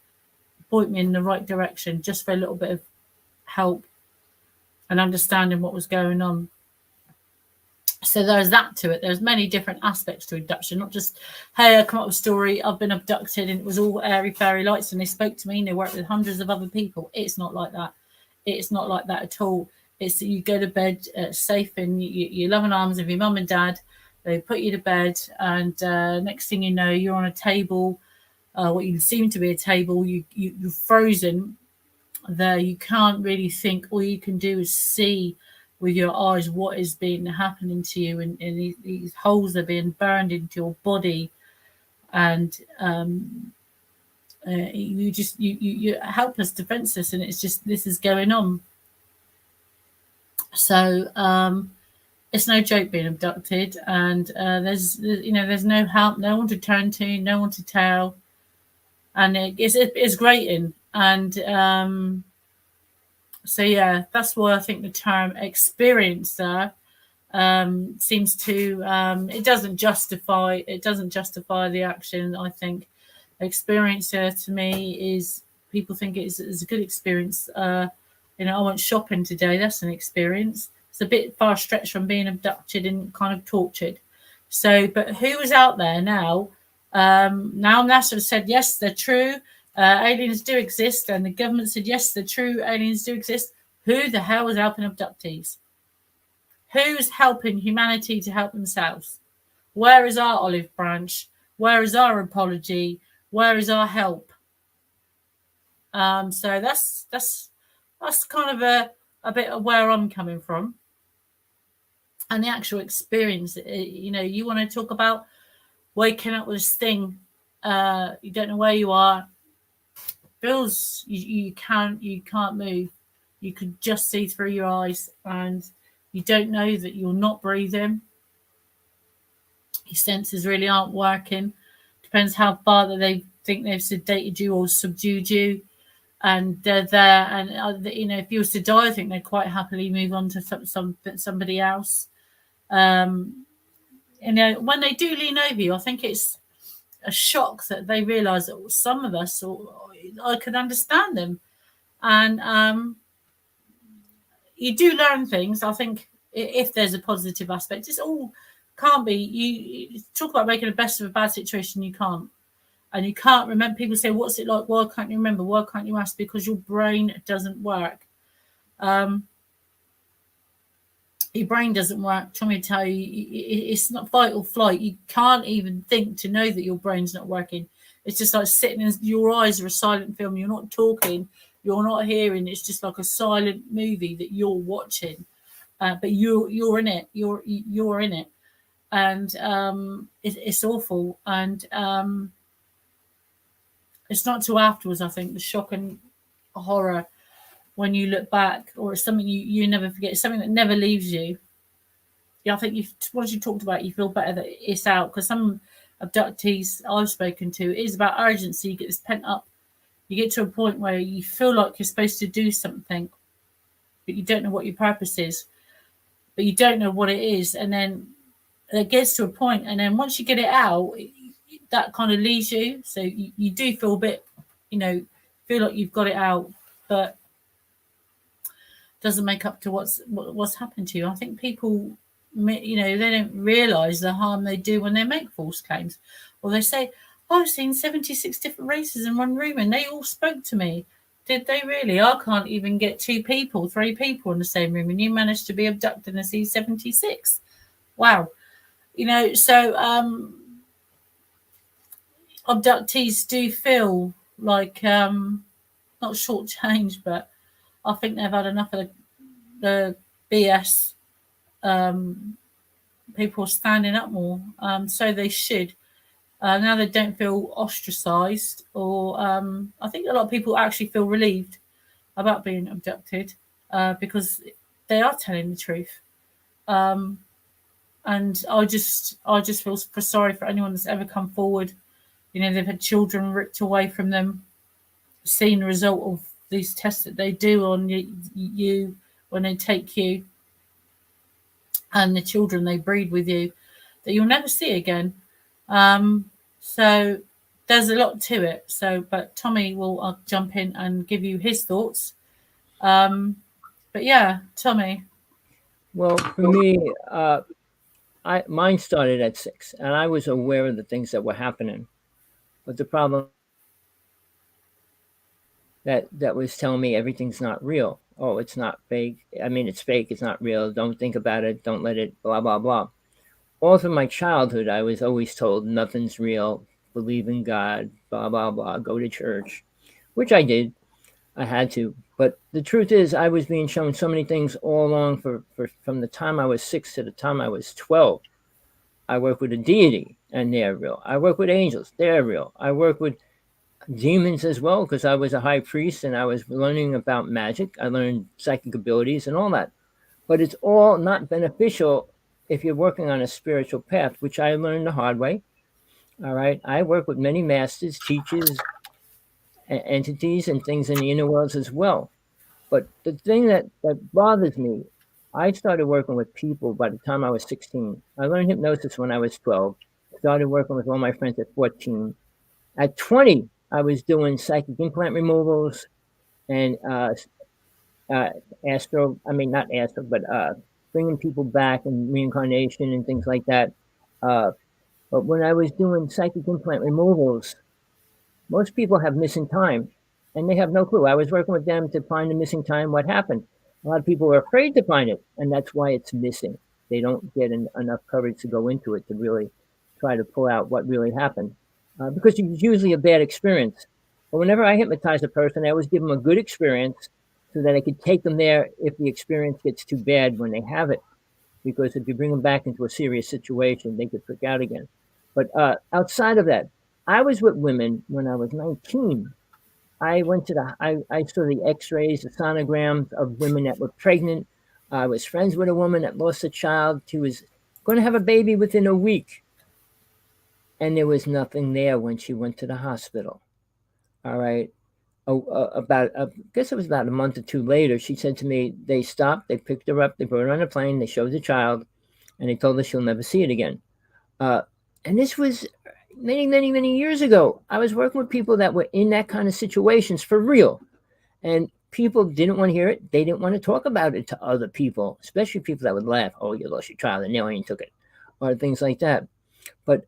point me in the right direction, just for a little bit of help and understanding what was going on. So there's that to it. There's many different aspects to abduction, not just, hey, I come up with a story, I've been abducted and it was all airy fairy lights and they spoke to me and they worked with hundreds of other people. It's not like that. It's not like that at all. It's that you go to bed safe in your loving arms of your mum and dad. They put you to bed, and next thing you know, you're on a table, what you seem to be a table. You're frozen there. You can't really think. All you can do is see with your eyes what is happening to you, and these holes are being burned into your body, and you're helpless, defenseless, and it's just, this is going on. So it's no joke being abducted, and there's no help, no one to turn to, no one to tell, and it's grating. And so yeah, that's why I think the term experiencer seems to it doesn't justify the action. I think experiencer to me is, people think it's a good experience. I went shopping today. That's an experience. It's a bit far stretched from being abducted and kind of tortured. So, but who is out there now? Now NASA have said, yes, they're true. Aliens do exist. And the government said, yes, they're true. Aliens do exist. Who the hell is helping abductees? Who's helping humanity to help themselves? Where is our olive branch? Where is our apology? Where is our help? So that's kind of a bit of where I'm coming from. And the actual experience, you want to talk about waking up with this thing, you don't know where you are, feels you can't move, you can just see through your eyes, and you don't know that you're not breathing, your senses really aren't working. Depends how far that they think they've sedated you or subdued you, and they're there. And if you were to die, I think they'd quite happily move on to somebody else. When they do lean over you, I think it's a shock that they realise that some of us, or I could understand them, and you do learn things. I think if there's a positive aspect, it's all can't be. You talk about making the best of a bad situation, you can't. And you can't remember. People say, what's it like? Why can't you remember? Why can't you ask? Because your brain doesn't work. Your brain doesn't work. Tell me to tell you, it's not fight or flight. You can't even think to know that your brain's not working. It's just like sitting in, your eyes are a silent film. You're not talking. You're not hearing. It's just like a silent movie that you're watching. But you're in it. You're in it. And it's awful. And it's not till afterwards, I think, the shock and horror when you look back, or it's something you never forget. It's something that never leaves you. Yeah, I think once you talked about it, you feel better that it's out, because some abductees I've spoken to, it is about urgency. You get this pent up. You get to a point where you feel like you're supposed to do something, but you don't know what your purpose is. but you don't know what it is. And then it gets to a point, and then once you get it out, that kind of leaves you. So you do feel a bit, feel like you've got it out, but doesn't make up to what's happened to you. I think people, they don't realise the harm they do when they make false claims, or they say, oh, I've seen 76 different races in one room and they all spoke to me. Did they really? I can't even get 3 people in the same room, and you managed to be abducted and see 76. Wow. So abductees do feel like not shortchanged, but I think they've had enough of the BS. People standing up more, so they should. Now they don't feel ostracized, or I think a lot of people actually feel relieved about being abducted because they are telling the truth. And I just feel sorry for anyone that's ever come forward. They've had children ripped away from them, seen the result of these tests that they do on you when they take you, and the children they breed with you that you'll never see again. So there's a lot to it. But Tommy will jump in and give you his thoughts. But yeah, Tommy. Well, for me, mine started at 6, and I was aware of the things that were happening. But the problem that was telling me everything's not real. Oh, it's not fake. I mean, it's fake. It's not real. Don't think about it. Don't let it, blah, blah, blah. All through my childhood, I was always told nothing's real. Believe in God, blah, blah, blah. Go to church, which I did. I had to. But the truth is, I was being shown so many things all along from the time I was 6 to the time I was 12. I work with a deity, and they're real. I work with angels. They're real. I work with demons as well, because I was a high priest and I was learning about magic. I learned psychic abilities and all that. But it's all not beneficial if you're working on a spiritual path, which I learned the hard way. All right. I work with many masters, teachers, entities, and things in the inner worlds as well. But the thing that bothers me, I started working with people by the time I was 16. I learned hypnosis when I was 12. Started working with all my friends at 14. At 20, I was doing psychic implant removals and bringing people back and reincarnation and things like that. But when I was doing psychic implant removals, most people have missing time, and they have no clue. I was working with them to find the missing time, what happened. A lot of people are afraid to find it, and that's why it's missing. They don't get enough courage to go into it to really try to pull out what really happened. Because it's usually a bad experience. But whenever I hypnotize a person, I always give them a good experience so that I could take them there if the experience gets too bad when they have it. Because if you bring them back into a serious situation, they could freak out again. But outside of that, I was with women when I was 19. I went to I saw the x-rays, the sonograms of women that were pregnant. I was friends with a woman that lost a child. She was going to have a baby within a week. And there was nothing there when she went to the hospital. All right. I guess it was about a month or 2 later, she said to me, they stopped, they picked her up, they brought her on a plane, they showed the child, and they told her she'll never see it again. And this was many, many, many years ago. I was working with people that were in that kind of situations for real. And people didn't want to hear it. They didn't want to talk about it to other people, especially people that would laugh. Oh, you lost your child, and the alien took it, or things like that. But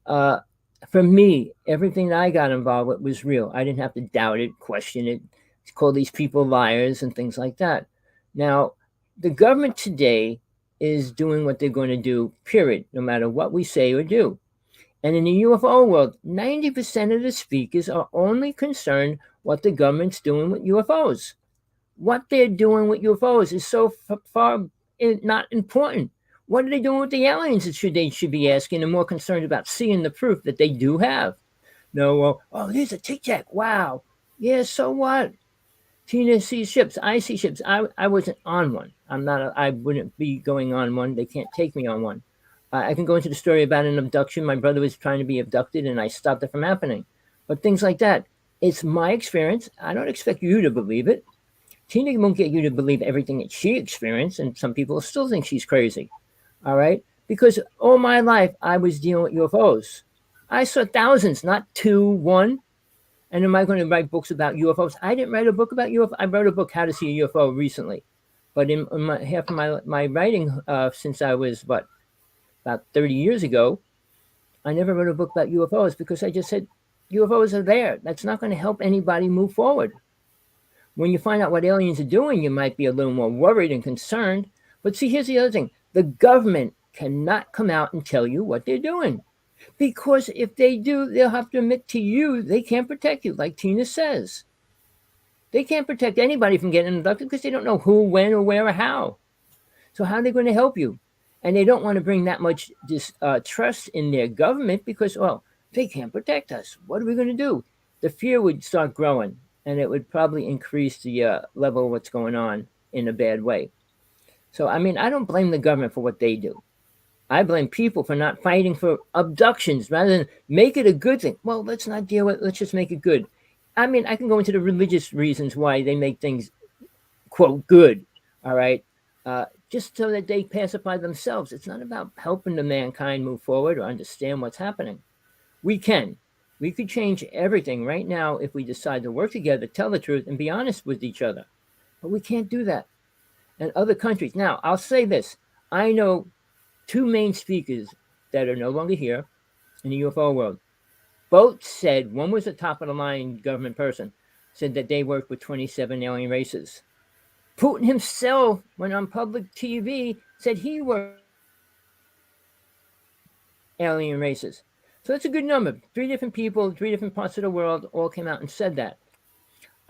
for me, everything that I got involved with was real. I didn't have to doubt it, question it, call these people liars and things like that. Now, the government today is doing what they're going to do, period, no matter what we say or do. And in the UFO world, 90% of the speakers are only concerned what the government's doing with UFOs. What they're doing with UFOs is so far not important. What are they doing with the aliens? They should be asking. They're more concerned about seeing the proof that they do have. No, oh, here's a tic-tac. Wow. Yeah, so what? Tina sees ships. I see ships. I wasn't on one. I wouldn't be going on one. They can't take me on one. I can go into the story about an abduction. My brother was trying to be abducted, and I stopped it from happening. But things like that. It's my experience. I don't expect you to believe it. Tina won't get you to believe everything that she experienced, and some people still think she's crazy. All right, because all my life I was dealing with UFOs. I saw thousands, not two, one. And am I going to write books about UFOs? I didn't write a book about UFO. I wrote a book, How to See a UFO, recently. But in my, half of my writing since I was, about 30 years ago, I never wrote a book about UFOs because I just said UFOs are there. That's not going to help anybody move forward. When you find out what aliens are doing, you might be a little more worried and concerned. But see, here's the other thing: the government cannot come out and tell you what they're doing. Because if they do, they'll have to admit to you they can't protect you, like Tina says. They can't protect anybody from getting abducted because they don't know who, when, or where, or how. So how are they going to help you? And they don't want to bring that much trust in their government because, well, they can't protect us. What are we going to do? The fear would start growing, and it would probably increase the level of what's going on in a bad way. So, I mean, I don't blame the government for what they do. I blame people for not fighting for abductions rather than make it a good thing. Well, let's not deal with it. Let's just make it good. I mean, I can go into the religious reasons why they make things, quote, good. All right. Just so that they pacify themselves. It's not about helping the mankind move forward or understand what's happening. We can. We could change everything right now if we decide to work together, tell the truth, and be honest with each other. But we can't do that. And other countries. Now, I'll say this. I know two main speakers that are no longer here in the UFO world. Both said, one was a top of the line government person, said that they worked with 27 alien races. Putin himself, when on public TV, said he worked alien races. So that's a good number. 3 different people, 3 different parts of the world all came out and said that.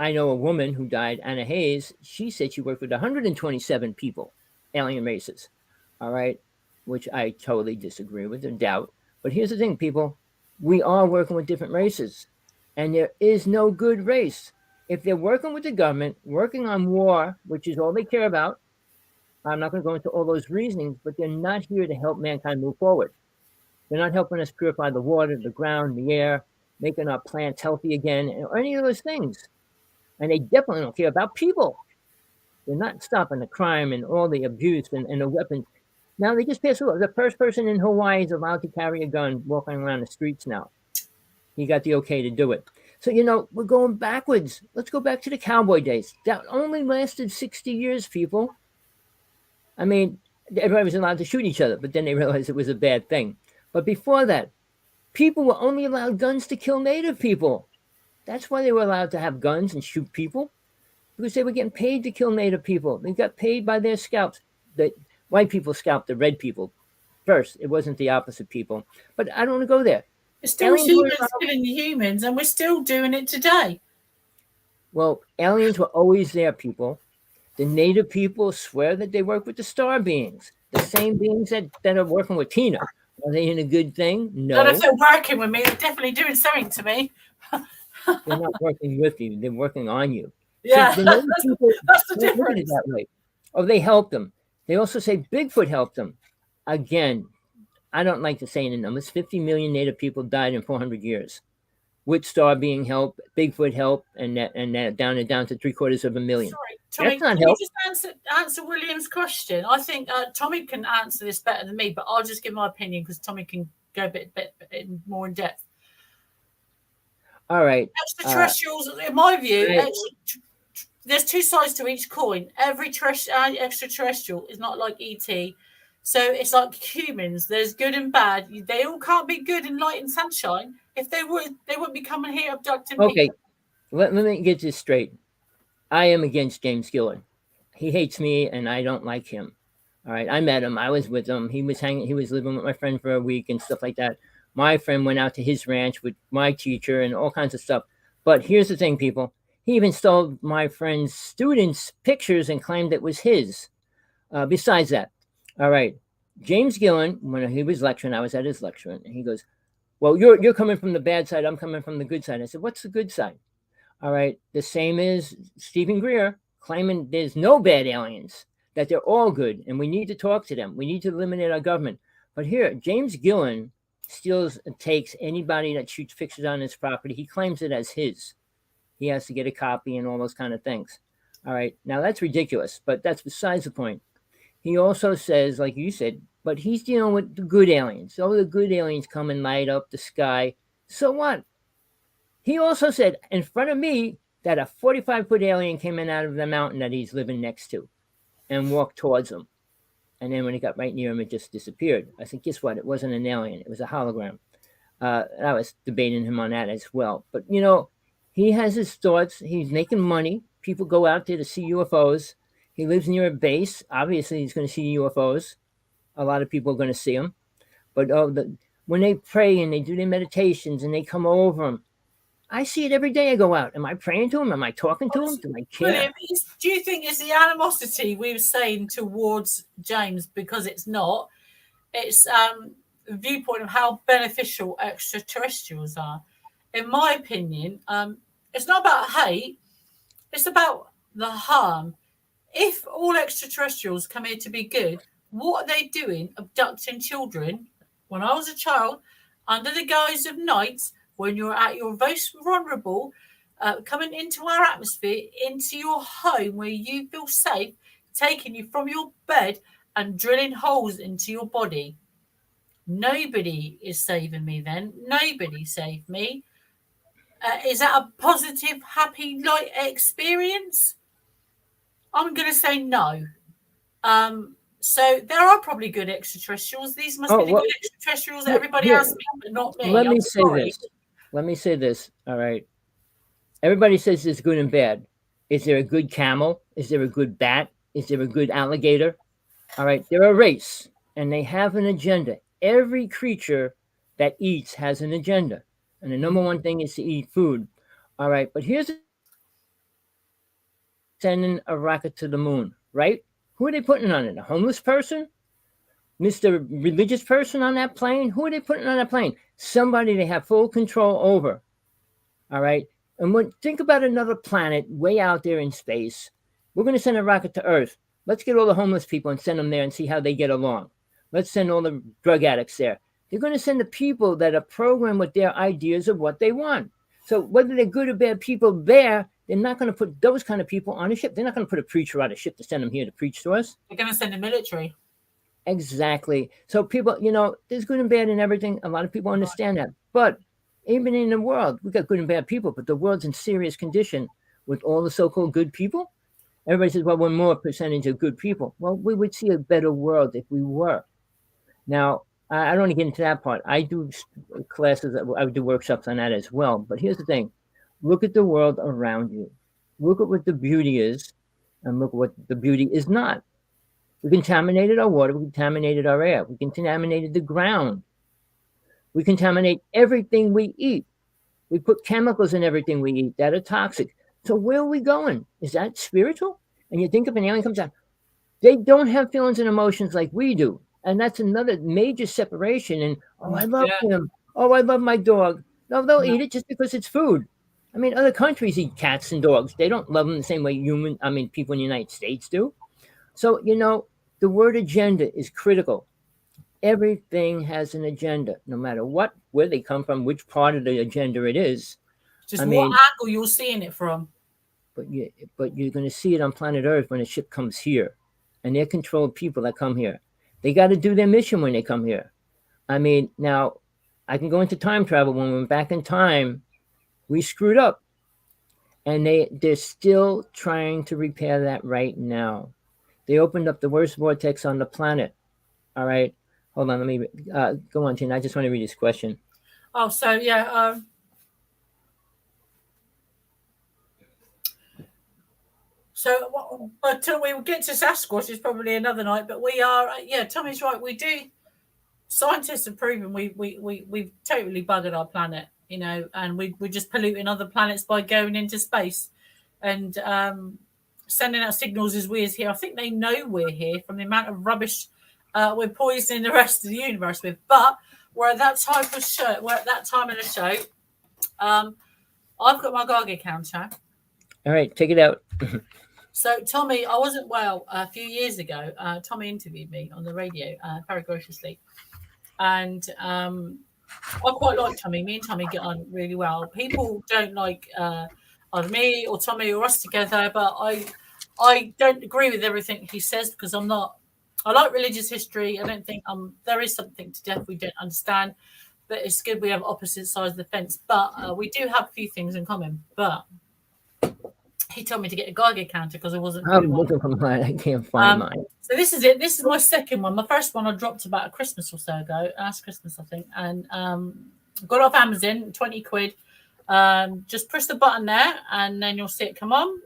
I know a woman who died, Anna Hayes. She said she worked with 127 people, alien races. All right, which I totally disagree with and doubt. But here's the thing, people. We are working with different races, and there is no good race. If they're working with the government, working on war, which is all they care about, I'm not going to go into all those reasonings, but they're not here to help mankind move forward. They're not helping us purify the water, the ground, the air, making our plants healthy again, or any of those things. And they definitely don't care about people. They're not stopping the crime and all the abuse and the weapons. Now they just passed a law. The first person in Hawaii is allowed to carry a gun walking around the streets now. He got the okay to do it. So, we're going backwards. Let's go back to the cowboy days. That only lasted 60 years, people. I mean, everybody was allowed to shoot each other, but then they realized it was a bad thing. But before that, people were only allowed guns to kill native people. That's why they were allowed to have guns and shoot people, because they were getting paid to kill native people. They got paid by their scalps. The white people scalped the red people first. It wasn't the opposite people. But I don't want to go there. It's still humans killing the humans, and we're still doing it today. Well, aliens were always there, people. The native people swear that they work with the star beings, the same beings that are working with Tina. Are they in a good thing? No. But if they're working with me, they're definitely doing something to me. They're not working with you. They're working on you. Yeah, so that's the difference. That way. Oh, they helped them. They also say Bigfoot helped them. Again, I don't like to say the numbers. 50 million native people died in 400 years. With star being help, Bigfoot help, and that down to 750,000. Sorry, Tommy, that's not can help. you just answer William's question? I think Tommy can answer this better than me, but I'll just give my opinion because Tommy can go a bit more in depth. All right. Extraterrestrials, in my view, there's two sides to each coin. Every extraterrestrial is not like ET. So it's like humans. There's good and bad. They all can't be good in light and sunshine. If they would, they wouldn't be coming here abducting people. Okay, let me get this straight. I am against James Gillen. He hates me, and I don't like him. All right, I met him. I was with him. He was living with my friend for a week and stuff like that. My friend went out to his ranch with my teacher and all kinds of stuff. But here's the thing, people. He even stole my friend's students' pictures and claimed it was his. Besides that, all right, James Gillen, when he was lecturing, I was at his lecture, and he goes, well, you're coming from the bad side. I'm coming from the good side. I said, what's the good side? All right, the same as Stephen Greer claiming there's no bad aliens, that they're all good, and we need to talk to them. We need to eliminate our government. But here, James Gillen steals and takes anybody that shoots pictures on his property. He claims it as his. He has to get a copy and all those kind of things. All right, now that's ridiculous, but that's besides the point. He also says, like you said, but he's dealing with the good aliens. So the good aliens come and light up the sky. So what? He also said in front of me that a 45-foot alien came in out of the mountain that he's living next to and walked towards him. And then when he got right near him, it just disappeared. I said, guess what? It wasn't an alien. It was a hologram. I was debating him on that as well. But, he has his thoughts. He's making money. People go out there to see UFOs. He lives near a base. Obviously, he's going to see UFOs. A lot of people are going to see them. But when they pray and they do their meditations and they come over him, I see it every day I go out. Am I praying to him? Am I talking to him? Do I care? William, do you think it's the animosity we were saying towards James? Because it's not. It's a viewpoint of how beneficial extraterrestrials are. In my opinion, it's not about hate. It's about the harm. If all extraterrestrials come here to be good, what are they doing abducting children? When I was a child, under the guise of nights, when you're at your most vulnerable, coming into our atmosphere, into your home where you feel safe, taking you from your bed and drilling holes into your body. Nobody is saving me then. Nobody saved me. Is that a positive, happy, light experience? I'm going to say no. So there are probably good extraterrestrials. These must be the good extraterrestrials that everybody else meets, but not me. Let me say this. All right. Everybody says there's good and bad. Is there a good camel? Is there a good bat? Is there a good alligator? All right. They're a race, and they have an agenda. Every creature that eats has an agenda. And the number one thing is to eat food. All right. But here's sending a rocket to the moon, right? Who are they putting on it? A homeless person? Mr. Religious person on that plane? Who are they putting on that plane? Somebody they have full control over. All right. And think about another planet way out there in space. We're going to send a rocket to Earth. Let's get all the homeless people and send them there and see how they get along. Let's send all the drug addicts there. They're going to send the people that are programmed with their ideas of what they want. So whether they're good or bad people there, they're not going to put those kind of people on a ship. They're not going to put a preacher on a ship to send them here to preach to us. They're going to send the military. Exactly. So people, there's good and bad in everything. A lot of people understand that. But even in the world, we got good and bad people, but the world's in serious condition with all the so-called good people. Everybody says, well, we're more percentage of good people. Well, we would see a better world if we were. Now, I don't want to get into that part. I do classes, I do workshops on that as well. But here's the thing. Look at the world around you. Look at what the beauty is and look what the beauty is not. We contaminated our water. We contaminated our air. We contaminated the ground. We contaminate everything we eat. We put chemicals in everything we eat that are toxic. So where are we going? Is that spiritual? And you think if an alien comes out, they don't have feelings and emotions like we do. And that's another major separation. And, I love him. Oh, I love my dog. No, they'll eat it just because it's food. I mean, other countries eat cats and dogs. They don't love them the same way people in the United States do. So, the word agenda is critical. Everything has an agenda, no matter where they come from, which part of the agenda it is. Just what angle you're seeing it from. But you're going to see it on planet Earth when a ship comes here. And they're controlled people that come here. They got to do their mission when they come here. I mean, now, I can go into time travel. When we went back in time, we screwed up. And they're still trying to repair that right now. They opened up the worst vortex on the planet. All right. Hold on. Let me go on, Tina. I just want to read this question. Oh, so, yeah. Until we will get to Sasquatch, is probably another night. But we are, Tommy's right. We do. Scientists have proven we've totally buggered our planet, and we're just polluting other planets by going into space and sending out signals as we're here. I think they know we're here from the amount of rubbish we're poisoning the rest of the universe with. But we're at that time of show. We're at that time of the show. I've got my Geiger counter. All right, take it out. So, Tommy, I wasn't well a few years ago. Tommy interviewed me on the radio very graciously. And I quite like Tommy. Me and Tommy get on really well. People don't like either me or Tommy or us together, but I don't agree with everything he says because I'm not I like religious history. I don't think there is something to death we don't understand, but it's good we have opposite sides of the fence. But we do have a few things in common. But he told me to get a Geiger counter because I wasn't. I'm looking for mine. I can't find mine. So this is it. This is my second one. My first one I dropped about a Christmas or so ago. Last Christmas, I think, and got off Amazon, 20 quid. Just push the button there, and then you'll see it come on.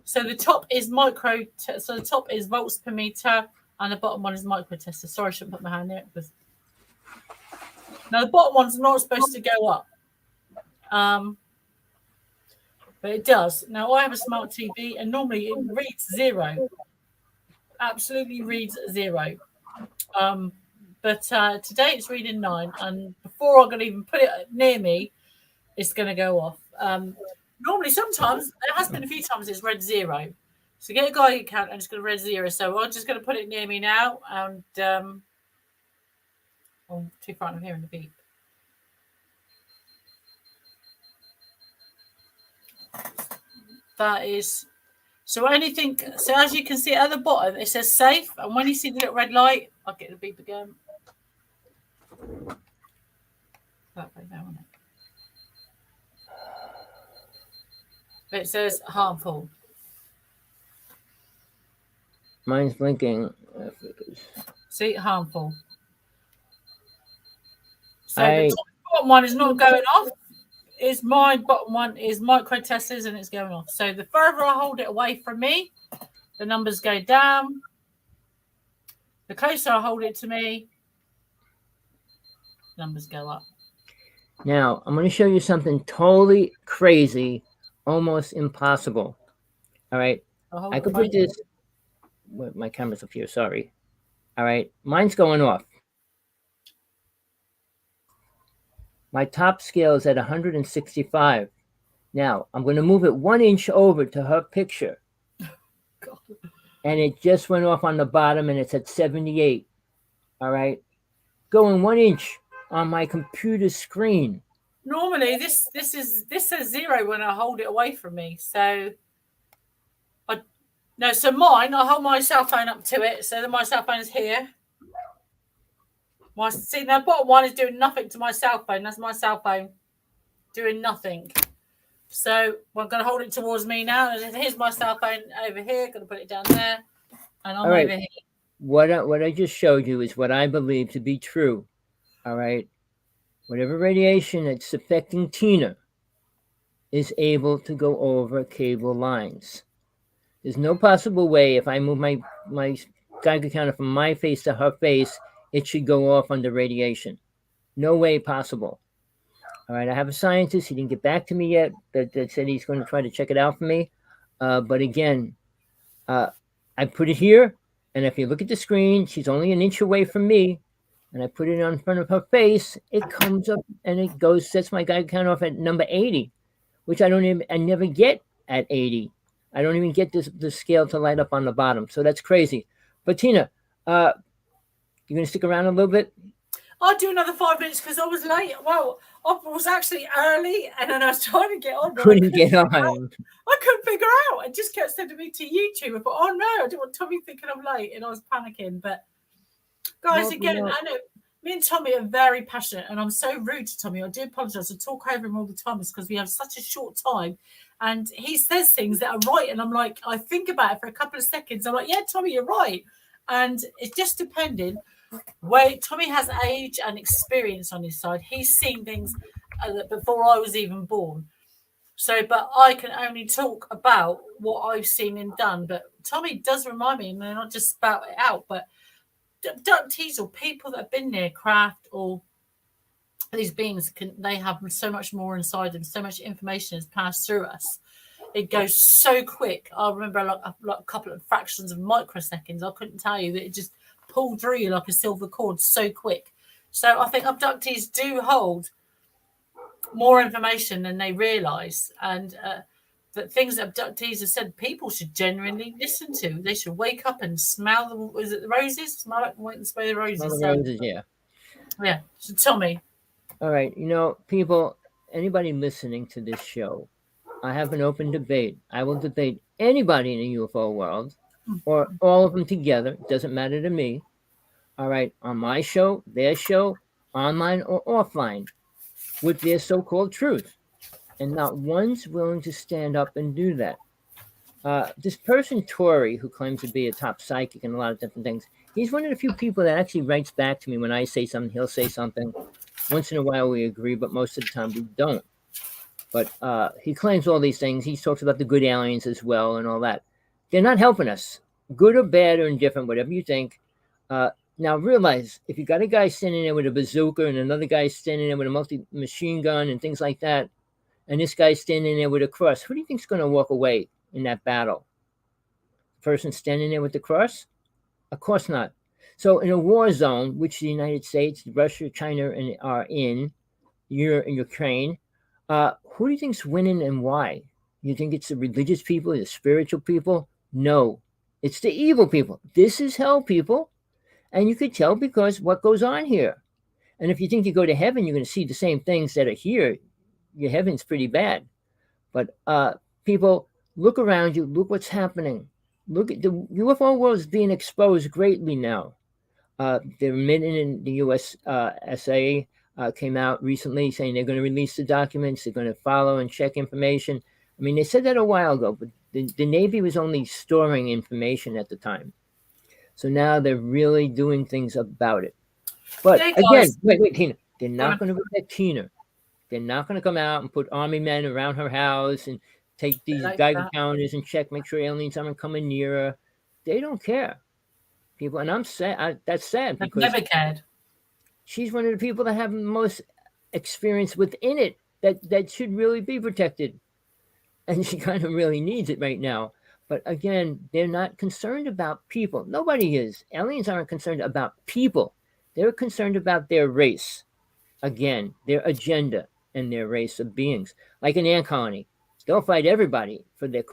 So the top is micro. So the top is volts per meter, and the bottom one is micro tester. Sorry, I shouldn't put my hand there. Now the bottom one's not supposed to go up, but it does. Now I have a smart TV, and normally it reads 0. Absolutely reads 0. But today it's reading 9, and before I'm going to even put it near me, it's going to go off. Normally, sometimes there has been a few times it's read 0. So get a Geiger count and it's going to read 0. So I'm just going to put it near me now, and I'm too frightened of hearing the beep. That is. So anything. So as you can see at the bottom, it says safe, and when you see the little red light, I'll get the beep again. That way down, isn't it? It says harmful. Mine's blinking. See, harmful. So I- the bottom one is not going off. Is my bottom one is micro testers, and it's going off. So the further I hold it away from me, the numbers go down. The closer I hold it to me, numbers go up. Now, I'm going to show you something totally crazy, almost impossible. All right. I could put this. Well, my camera's up here. Sorry. All right. Mine's going off. My top scale is at 165. Now, I'm going to move it 1 inch over to her picture. God. And it just went off on the bottom, and it's at 78. All right. Going 1 inch on my computer screen. Normally, this says 0 when I hold it away from me. So, so mine, I hold my cell phone up to it. So then my cell phone is here. See, the bottom one is doing nothing to my cell phone. That's my cell phone doing nothing. So we're going to hold it towards me now. And here's my cell phone over here. Going to put it down there, and I'm over here. What I just showed you is what I believe to be true. All right. Whatever radiation that's affecting Tina is able to go over cable lines. There's no possible way if I move my Geiger counter from my face to her face, it should go off under radiation. No way possible. All right, I have a scientist. He didn't get back to me yet, that said he's going to try to check it out for me. But again, I put it here, and if you look at the screen, she's only an inch away from me, and I put it on front of her face. It comes up and it goes, sets my Geiger counter off at number 80, which I never get at 80. I don't even get the scale to light up on the bottom. So that's crazy. But Tina, you're going to stick around a little bit? I'll do another 5 minutes because I was late. Well, I was actually early, and then I was trying to get on. Couldn't get on. I couldn't figure out. It just kept sending me to YouTube. I thought, oh no, I didn't want Tommy thinking I'm late, and I was panicking. But guys, Well, again, I know me and Tommy are very passionate, and I'm so rude to Tommy. I do apologise. I talk over him all the time. It's because we have such a short time, and he says things that are right, and I'm like, I think about it for a couple of seconds. I'm like, yeah, Tommy, you're right, and it's just depending. Wait, Tommy has age and experience on his side. He's seen things before I was even born. So, but I can only talk about what I've seen and done. But Tommy does remind me, and I not just spout it out, but abductees or people that have been near craft or these beings, they have so much more inside them, so much information has passed through us. It goes so quick. I remember like a couple of fractions of microseconds. I couldn't tell you that it just pulled through you like a silver cord so quick. So I think abductees do hold more information than they realise, and that things that abductees have said people should genuinely listen to. They should wake up and smell the roses? Smell it and wait and smell the roses. Smell the roses, yeah. Yeah. So Tommy. All right. People, anybody listening to this show, I have an open debate. I will debate anybody in the UFO world or all of them together. It doesn't matter to me. All right, on my show, their show, online or offline, with their so-called truth. And not one's willing to stand up and do that. This person, Tori, who claims to be a top psychic and a lot of different things, he's one of the few people that actually writes back to me when I say something. He'll say something. Once in a while we agree, but most of the time we don't. But he claims all these things. He talks about the good aliens as well and all that. They're not helping us, good or bad or indifferent, whatever you think. Now realize, if you got a guy standing there with a bazooka and another guy standing there with a machine gun and things like that, and this guy's standing there with a cross, who do you think's going to walk away in that battle? The person standing there with the cross? Of course not. So in a war zone, which the United States, Russia, China are in Ukraine, who do you think's winning and why? You think it's the religious people, the spiritual people? No, it's the evil people. This is hell, people. And you could tell because what goes on here. And if you think you go to heaven, you're going to see the same things that are here. Your heaven's pretty bad. But people, look around you. Look what's happening. Look at the UFO world is being exposed greatly now. The minute in the USA came out recently saying they're going to release the documents. They're going to follow and check information. I mean, they said that a while ago, but the Navy was only storing information at the time. So now they're really doing things about it. But again, wait, Tina. They're not going to protect Tina. They're not going to come out and put army men around her house and take these Geiger counters and check, make sure aliens aren't coming near her. They don't care, people. And I'm sad. That's sad because I've never cared. She's one of the people that have the most experience within it that should really be protected. And she kind of really needs it right now. But again, they're not concerned about people. Nobody is. Aliens aren't concerned about people. They're concerned about their race. Again, their agenda and their race of beings. Like an ant colony. They'll fight everybody for their...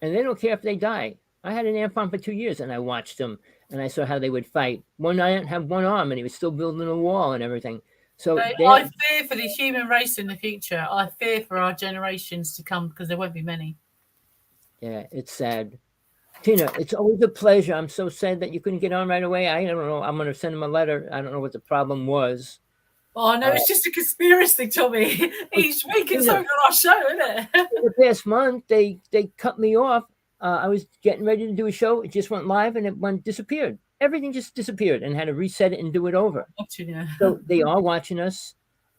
And they don't care if they die. I had an ant farm for 2 years, and I watched them, and I saw how they would fight. One ant had one arm, and he was still building a wall and everything. So I fear for the human race in the future. I fear for our generations to come because there won't be many. Yeah, it's sad. Tina, it's always a pleasure. I'm so sad that you couldn't get on right away. I don't know. I'm going to send him a letter. I don't know what the problem was. Oh, no, it's just a conspiracy, Tommy. Each week it's something on our show, isn't it? The past month, they cut me off. I was getting ready to do a show. It just went live and it disappeared. Everything just disappeared and had to reset it and do it over. So they are watching us.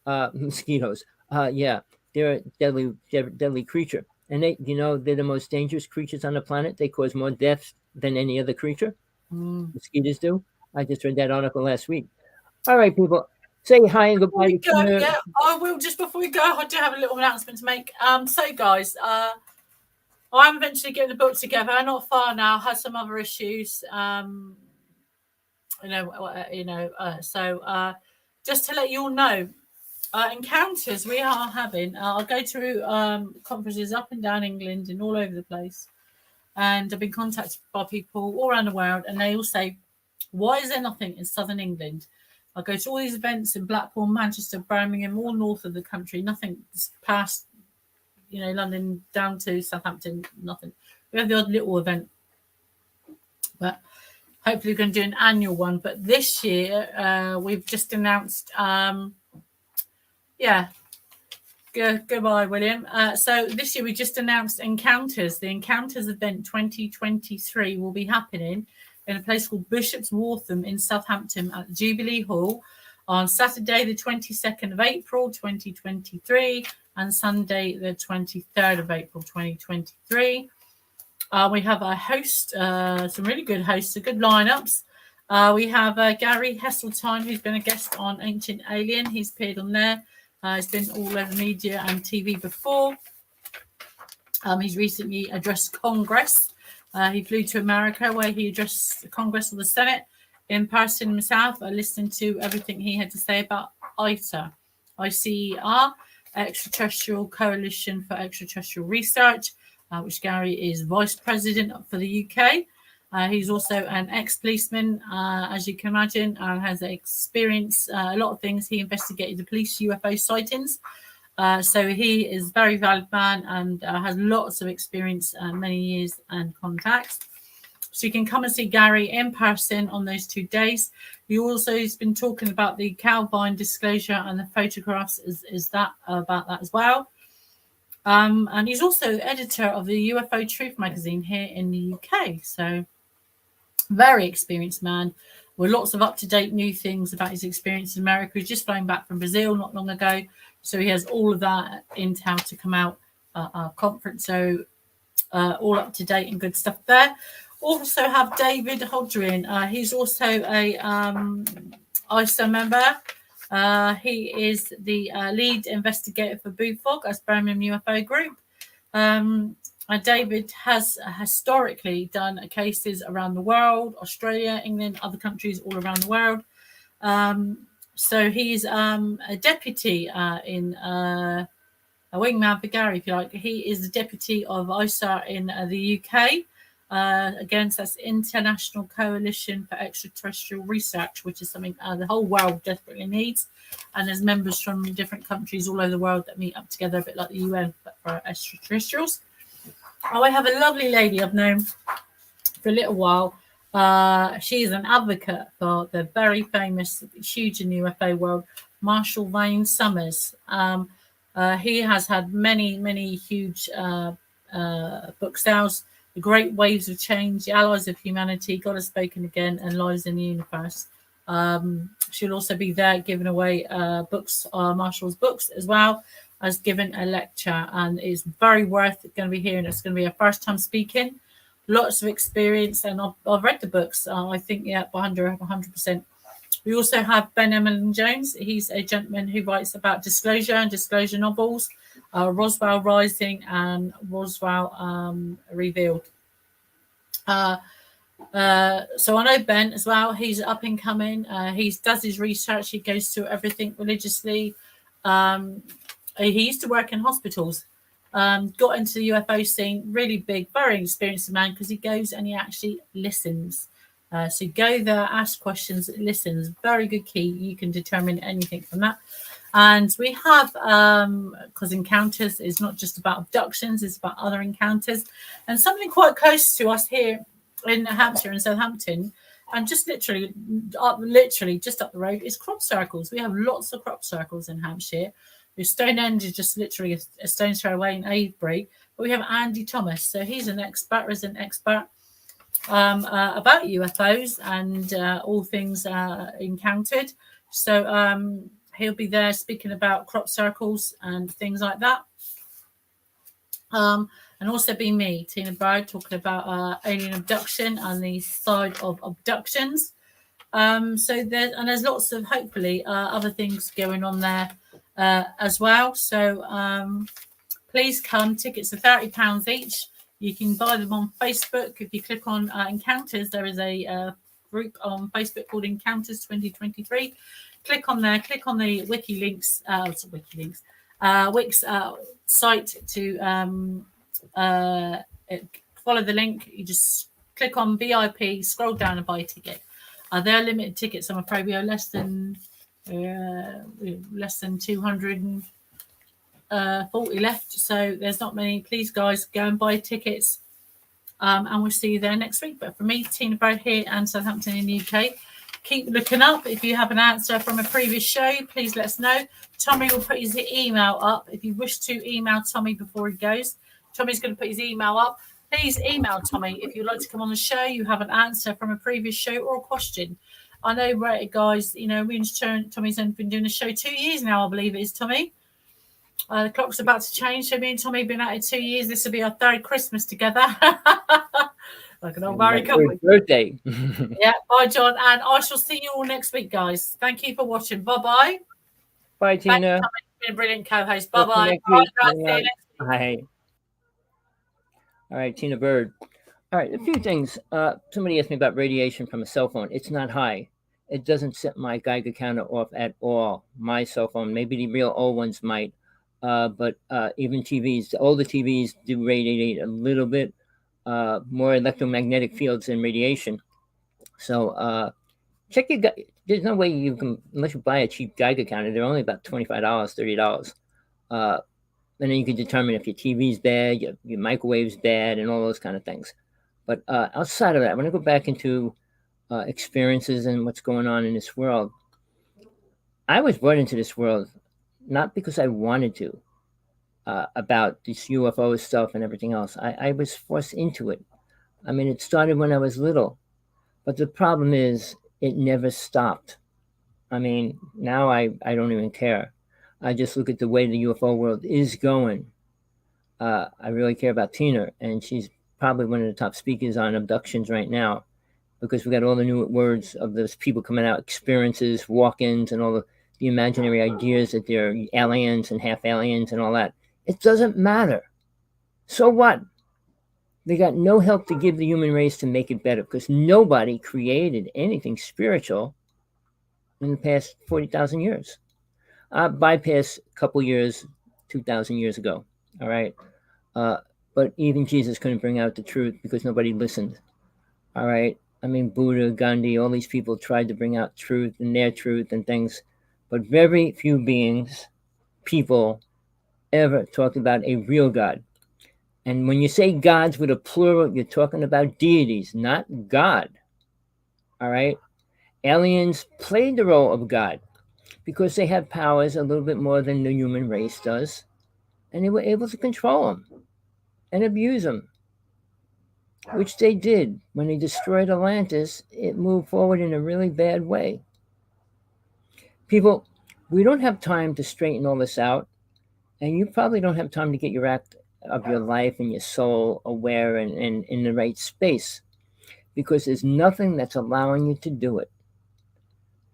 Mosquitoes. Yeah, they're a deadly creature. And they're the most dangerous creatures on the planet. They cause more deaths than any other creature. Mosquitoes do. I just read that article last week. All right, people. Say hi and goodbye. Yeah, I will. Just before we go, I do have a little announcement to make. So, guys, I'm eventually getting the book together. Not far now. Had some other issues. So just to let you all know, encounters we are having. I'll go to conferences up and down England and all over the place, and I've been contacted by people all around the world, and they all say, "Why is there nothing in Southern England?" I go to all these events in Blackpool, Manchester, Birmingham, all north of the country. Nothing past, London down to Southampton. Nothing. We have the odd little event, but hopefully we're going to do an annual one. But this year, we've just announced. Goodbye, William. So this year we just announced Encounters. The Encounters event 2023 will be happening in a place called Bishop's Waltham in Southampton at Jubilee Hall on Saturday, the 22nd of April, 2023, and Sunday, the 23rd of April, 2023. We have a host, some really good hosts, good lineups. We have Gary Hesseltine, who's been a guest on Ancient Alien. He's appeared on there. He's been all over media and TV before. He's recently addressed Congress. He flew to America where he addressed the Congress of the Senate in person himself. I listened to everything he had to say about ICER, Extraterrestrial Coalition for Extraterrestrial Research, which Gary is vice president for the UK. He's also an ex-policeman, as you can imagine, and has experienced a lot of things. He investigated the police UFO sightings So he is a very valid man and has lots of experience, many years and contacts. So you can come and see Gary in person on those 2 days. He also has been talking about the Calvine disclosure and the photographs is that about that as well. And he's also editor of the UFO Truth magazine here in the UK. So very experienced man with lots of up-to-date new things about his experience in America. He's just flown back from Brazil not long ago. So he has all of that intel to come out our conference. So all up to date and good stuff there. Also have David Hodgrin. He's also a ISO member. He is the lead investigator for BUFOG as Birmingham UFO Group. David has historically done cases around the world, Australia, England, other countries all around the world. So he's a deputy in a wingman for Gary, if you like. He is the deputy of ISAR in the UK. Again, so that's International Coalition for Extraterrestrial Research, which is something the whole world desperately needs. And there's members from different countries all over the world that meet up together, a bit like the UN, but for extraterrestrials. I have a lovely lady I've known for a little while. She is an advocate for the very famous, huge in the UFO world, Marshall Vane Summers. He has had many huge book sales. The Great Waves of Change, The Allies of Humanity, God Has Spoken Again, and Lives in the Universe. She'll also be there giving away books, Marshall's books, as well as giving a lecture. And it's very worth going to be hearing. It's going to be her first time speaking. Lots of experience, and I've read the books. I think, 100%. We also have Ben Emlyn Jones. He's a gentleman who writes about disclosure and disclosure novels, Roswell Rising and Roswell Revealed. So I know Ben as well. He's up and coming. He does his research. He goes through everything religiously. He used to work in hospitals. Got into the UFO scene, really big, very experienced man, because he goes and he actually listens. So go there, ask questions, listens. Very good key. You can determine anything from that. And we have, because encounters is not just about abductions, it's about other encounters. And something quite close to us here in Hampshire and Southampton, and just literally just up the road, is crop circles. We have lots of crop circles in Hampshire. Stonehenge is just literally a stone's throw away in Avebury. But we have Andy Thomas. So he's an expert, resident expert, about UFOs and all things encountered. So he'll be there speaking about crop circles and things like that. And also be me, Tina Bird, talking about alien abduction and the side of abductions. So there's lots of, hopefully, other things going on there as well. So please come. Tickets are £30 each. You can buy them on Facebook. If you click on Encounters, there is a group on Facebook called Encounters 2023. Click on there. Click on the WikiLinks Wix site to follow the link. You just click on VIP, scroll down and buy a ticket. There are limited tickets. I'm afraid we are less than 240 left, so there's not many. Please, guys, go and buy tickets, and we'll see you there next week. But for me, Tina Bird here and Southampton in the UK, keep looking up. If you have an answer from a previous show, please let us know. Tommy will put his email up if you wish to email Tommy before he goes. Tommy's going to put his email up. Please email Tommy if you'd like to come on the show. You have an answer from a previous show or a question. I know, right, guys, me and Tommy's been doing the show 2 years now, I believe it is, Tommy. The clock's about to change. So me and Tommy have been at it 2 years. This will be our third Christmas together. Like an old married couple. Birthday. Yeah, bye, John. And I shall see you all next week, guys. Thank you for watching. Bye-bye. Bye, Tina. Thanks, Tommy. Been a brilliant co-host. Bye-bye. Bye, Bye. Bye. All right, Tina Bird. All right, a few things. Somebody asked me about radiation from a cell phone. It's not high. It doesn't set my Geiger counter off at all. My cell phone, maybe the real old ones might, but even TVs, all the TVs do radiate a little bit more electromagnetic fields than radiation. So check your. There's no way you can, unless you buy a cheap Geiger counter. They're only about $25, $30. And then you can determine if your TV's bad, your microwave's bad, and all those kind of things. But outside of that, I'm going to go back into experiences and what's going on in this world. I was brought into this world not because I wanted to, about this UFO stuff and everything else. I was forced into it. I mean, it started when I was little, but the problem is it never stopped. I mean, now I don't even care. I just look at the way the UFO world is going. I really care about Tina, and she's probably one of the top speakers on abductions right now, because we got all the new words of those people coming out, experiences, walk-ins, and all the imaginary ideas that they're aliens and half aliens and all that. It doesn't matter. So what? They got no help to give the human race to make it better, because nobody created anything spiritual in the past 40,000 years. Bypass a couple years, 2,000 years ago. All right. But even Jesus couldn't bring out the truth because nobody listened. All right. I mean, Buddha, Gandhi, all these people tried to bring out truth and their truth and things, but very few people ever talked about a real God. And when you say gods with a plural, you're talking about deities, not God. All right. Aliens played the role of God because they had powers a little bit more than the human race does, and they were able to control them and abuse them, which they did. When they destroyed Atlantis, it moved forward in a really bad way. People, we don't have time to straighten all this out, and you probably don't have time to get your act of your life and your soul aware and in the right space, because there's nothing that's allowing you to do it.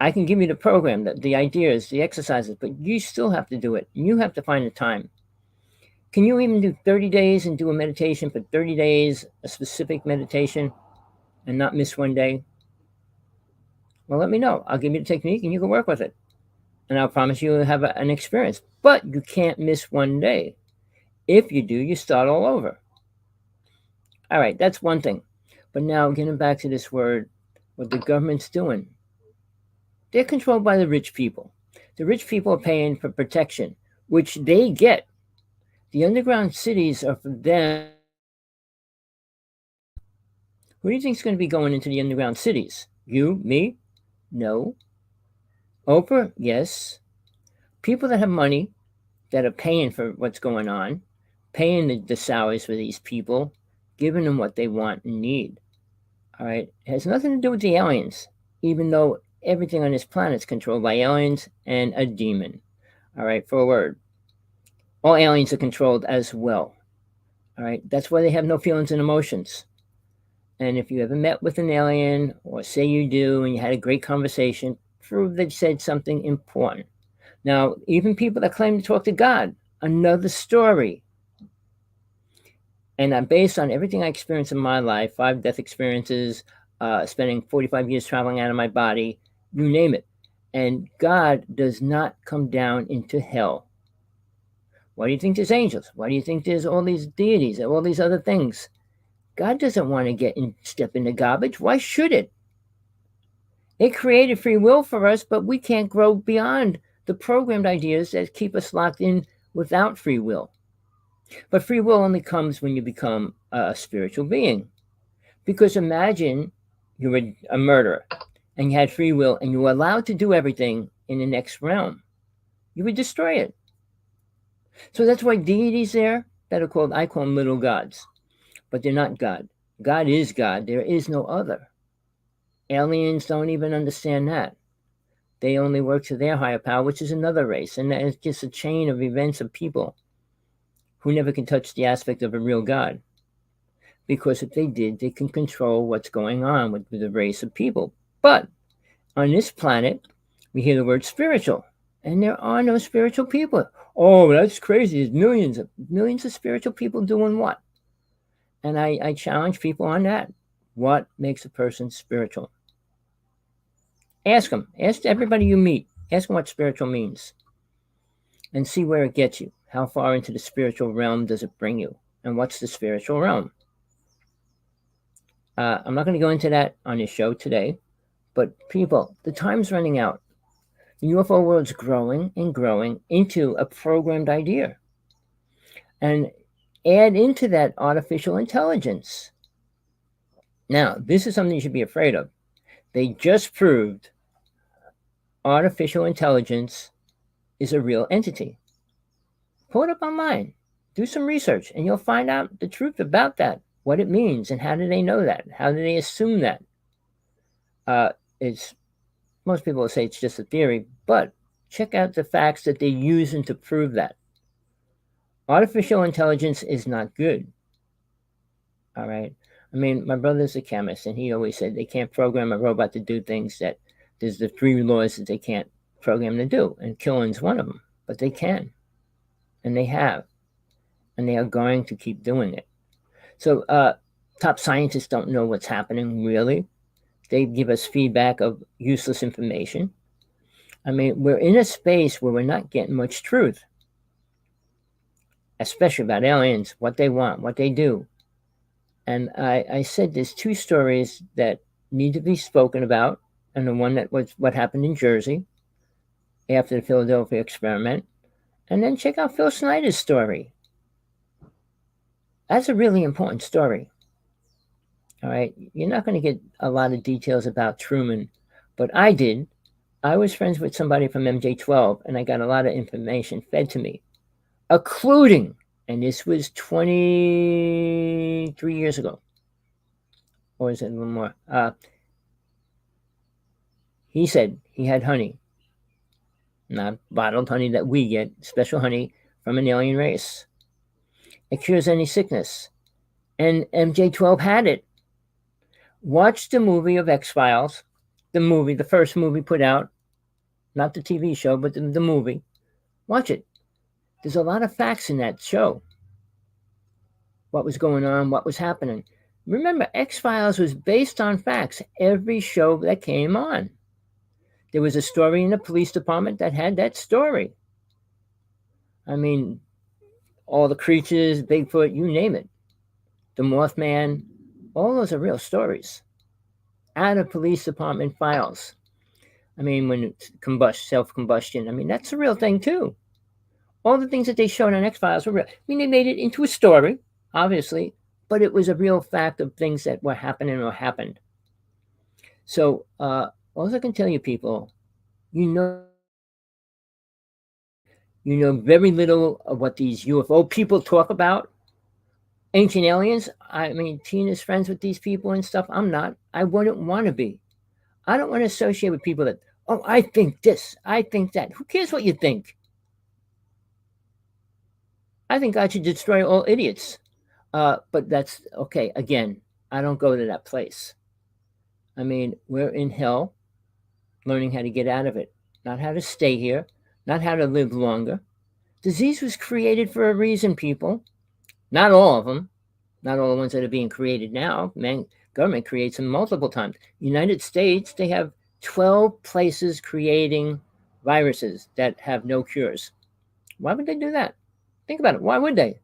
I can give you the program, the ideas, the exercises, but you still have to do it. You have to find the time. Can you even do 30 days and do a meditation for 30 days, a specific meditation, and not miss one day? Well, let me know. I'll give you the technique and you can work with it. And I'll promise you will have an experience. But you can't miss one day. If you do, you start all over. All right, that's one thing. But now getting back to this word, what the government's doing. They're controlled by the rich people. The rich people are paying for protection, which they get. The underground cities are for them. Who do you think is going to be going into the underground cities? You? Me? No. Oprah? Yes. People that have money, that are paying for what's going on, paying the salaries for these people, giving them what they want and need. All right? It has nothing to do with the aliens, even though everything on this planet is controlled by aliens and a demon. All right, for a word. All aliens are controlled as well. All right, that's why they have no feelings and emotions. And if you ever met with an alien, or say you do, and you had a great conversation, prove they said something important. Now, even people that claim to talk to God, another story. And based on everything I experienced in my life, 5 death experiences, spending 45 years traveling out of my body, you name it. And God does not come down into hell. Why do you think there's angels? Why do you think there's all these deities and all these other things? God doesn't want to step in the garbage. Why should it? It created free will for us, but we can't grow beyond the programmed ideas that keep us locked in without free will. But free will only comes when you become a spiritual being. Because imagine you were a murderer and you had free will and you were allowed to do everything in the next realm. You would destroy it. So that's why deities there that are called, I call them little gods, but they're not God. God is God. There is no other. Aliens don't even understand that. They only work to their higher power, which is another race. And that is just a chain of events of people who never can touch the aspect of a real God. Because if they did, they can control what's going on with the race of people. But on this planet, we hear the word spiritual. And there are no spiritual people. Oh, that's crazy. There's millions of spiritual people doing what? And I challenge people on that. What makes a person spiritual? Ask them. Ask everybody you meet. Ask them what spiritual means. And see where it gets you. How far into the spiritual realm does it bring you? And what's the spiritual realm? I'm not going to go into that on this show today. But people, the time's running out. The UFO world's growing and growing into a programmed idea. And add into that artificial intelligence. Now, this is something you should be afraid of. They just proved artificial intelligence is a real entity. Pull it up online, do some research, and you'll find out the truth about that, what it means, and how do they know that? How do they assume that? It's most people will say it's just a theory, but check out the facts that they're using to prove that. Artificial intelligence is not good. All right. I mean, my brother's a chemist, and he always said they can't program a robot to do things that there's the 3 laws that they can't program to do, and killing's one of them. But they can, and they have, and they are going to keep doing it. So top scientists don't know what's happening, really. They give us feedback of useless information. I mean, we're in a space where we're not getting much truth, especially about aliens, what they want, what they do. And I said there's 2 stories that need to be spoken about, and the one that was what happened in Jersey after the Philadelphia experiment. And then check out Phil Snyder's story. That's a really important story. All right. You're not going to get a lot of details about Truman, but I did. I was friends with somebody from MJ12, and I got a lot of information fed to me, including, and this was 23 years ago, or is it a little more? He said he had honey, not bottled honey that we get, special honey from an alien race. It cures any sickness. And MJ12 had it. Watch the movie of X-Files, the first movie put out, not the TV show, but the movie. Watch it. There's a lot of facts in that show. What was going on, what was happening. Remember, X-Files was based on facts. Every show that came on. There was a story in the police department that had that story. I mean, all the creatures, Bigfoot, you name it. The Mothman, all those are real stories. Out of police department files. I mean, when it's self-combustion, I mean, that's a real thing too. All the things that they showed on X-Files were real. I mean, they made it into a story, obviously, but it was a real fact of things that were happening or happened. So, all I can tell you, people, you know very little of what these UFO people talk about. Ancient aliens, I mean, Tina's friends with these people and stuff. I'm not. I wouldn't want to be. I don't want to associate with people that, oh, I think this, I think that. Who cares what you think? I think God should destroy all idiots. But that's, okay, again, I don't go to that place. I mean, we're in hell, learning how to get out of it, not how to stay here, not how to live longer. Disease was created for a reason, people. Not all of them, not all the ones that are being created now. Government creates them multiple times. United States, they have 12 places creating viruses that have no cures. Why would they do that? Think about it. Why would they?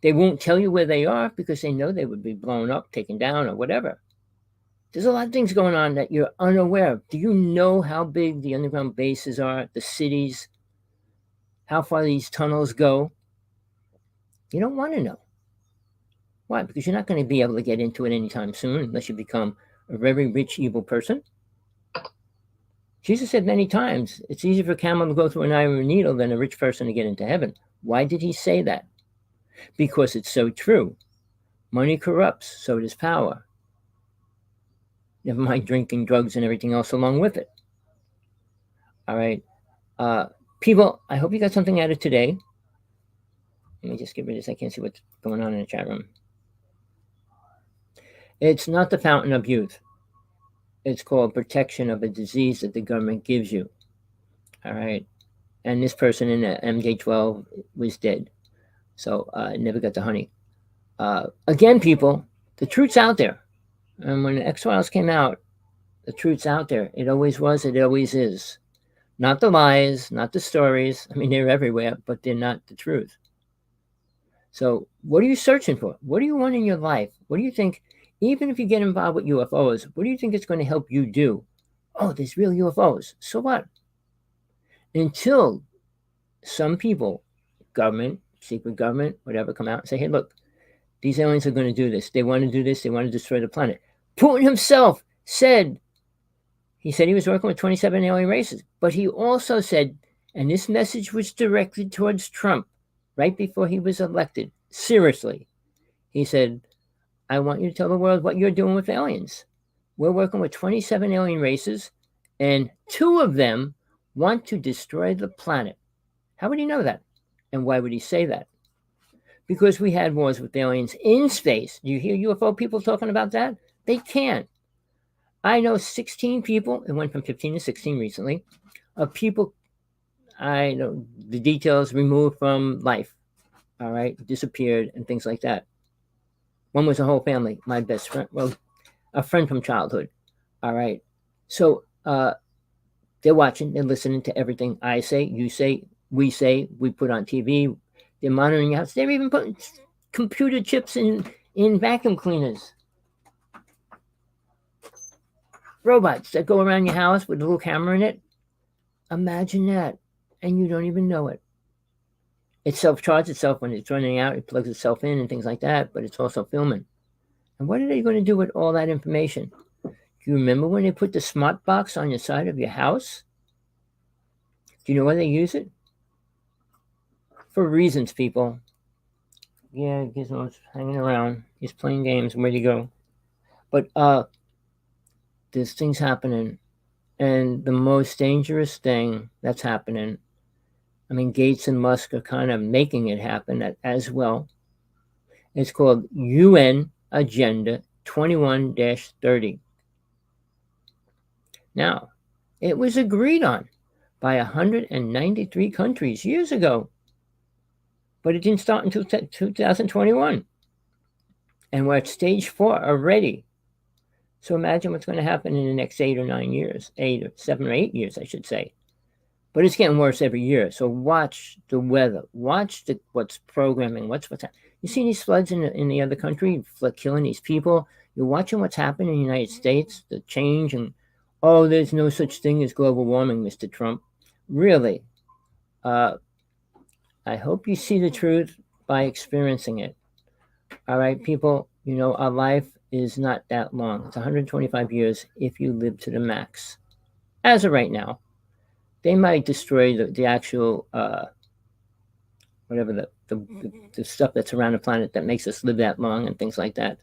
They won't tell you where they are because they know they would be blown up, taken down, or whatever. There's a lot of things going on that you're unaware of. Do you know how big the underground bases are, the cities, how far these tunnels go? You don't want to know. Why? Because you're not going to be able to get into it anytime soon unless you become a very rich, evil person. Jesus said many times, it's easier for a camel to go through an iron needle than a rich person to get into heaven. Why did he say that? Because it's so true. Money corrupts, so does power. Never mind drinking, drugs, and everything else along with it. All right. People, I hope you got something out of today. Let me just get rid of this. I can't see what's going on in the chat room. It's not the fountain of youth. It's called protection of a disease that the government gives you. All right. And this person in the MJ12 was dead. So never got the honey. Again, people, the truth's out there. And when the X-Files came out, the truth's out there. It always was, it always is. Not the lies, not the stories. I mean, they're everywhere, but they're not the truth. So what are you searching for? What do you want in your life? What do you think, even if you get involved with UFOs, what do you think it's going to help you do? Oh, there's real UFOs. So what? until some people, government, secret government, whatever, come out and say, hey, look, these aliens are going to do this. They want to do this. They want to destroy the planet. Putin himself said, he was working with 27 alien races, but he also said, and this message was directed towards Trump right before he was elected, seriously, he said, I want you to tell the world what you're doing with aliens. We're working with 27 alien races, and 2 of them want to destroy the planet. How would he know that? And why would he say that? Because we had wars with aliens in space. Do you hear UFO people talking about that? They can't. I know 16 people, it went from 15 to 16 recently, of people, I know the details, removed from life, all right, disappeared and things like that. One was a whole family, my best friend, well, a friend from childhood, all right. So they're watching, they're listening to everything I say, you say, we put on TV. They're monitoring your house. They're even putting computer chips in vacuum cleaners. Robots that go around your house with a little camera in it. Imagine that. And you don't even know it. It self-charges itself when it's running out. It plugs itself in and things like that, but it's also filming. And what are they going to do with all that information? Do you remember when they put the smart box on your side of your house? Do you know why they use it? For reasons, people. Yeah, Gizmo's hanging around. He's playing games. Where'd he go? But there's things happening. And the most dangerous thing that's happening, I mean, Gates and Musk are kind of making it happen as well. It's called UN Agenda 21-30. Now, it was agreed on by 193 countries years ago, but it didn't start until 2021. And we're at stage 4 already. So imagine what's going to happen in the next 8 or 9 years, 7 or 8 years, I should say. But it's getting worse every year. So watch the weather. Watch what's programming. What's happening. You see these floods in the other country, killing these people. You're watching what's happening in the United States, the change, and there's no such thing as global warming, Mr. Trump. Really, I hope you see the truth by experiencing it. All right, people. Our life is not that long. It's 125 years if you live to the max. As of right now, they might destroy the actual whatever the stuff that's around the planet that makes us live that long and things like that.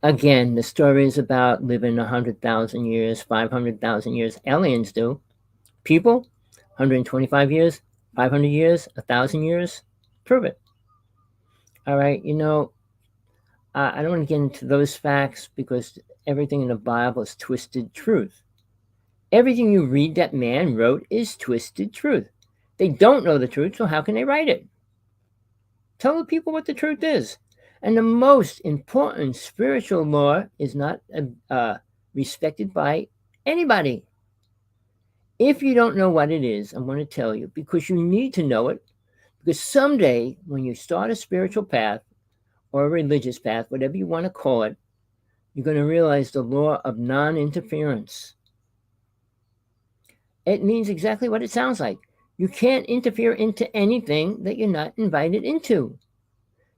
Again, the story is about living 100,000 years, 500,000 years. Aliens do. People, 125 years, 500 years, 1,000 years. Prove it. All right, I don't want to get into those facts because everything in the Bible is twisted truth. Everything you read that man wrote is twisted truth. They don't know the truth, so how can they write it? Tell the people what the truth is. And the most important spiritual law is not respected by anybody. If you don't know what it is, I'm going to tell you, because you need to know it. Because someday, when you start a spiritual path or a religious path, whatever you want to call it, you're going to realize the law of non-interference. It means exactly what it sounds like. You can't interfere into anything that you're not invited into.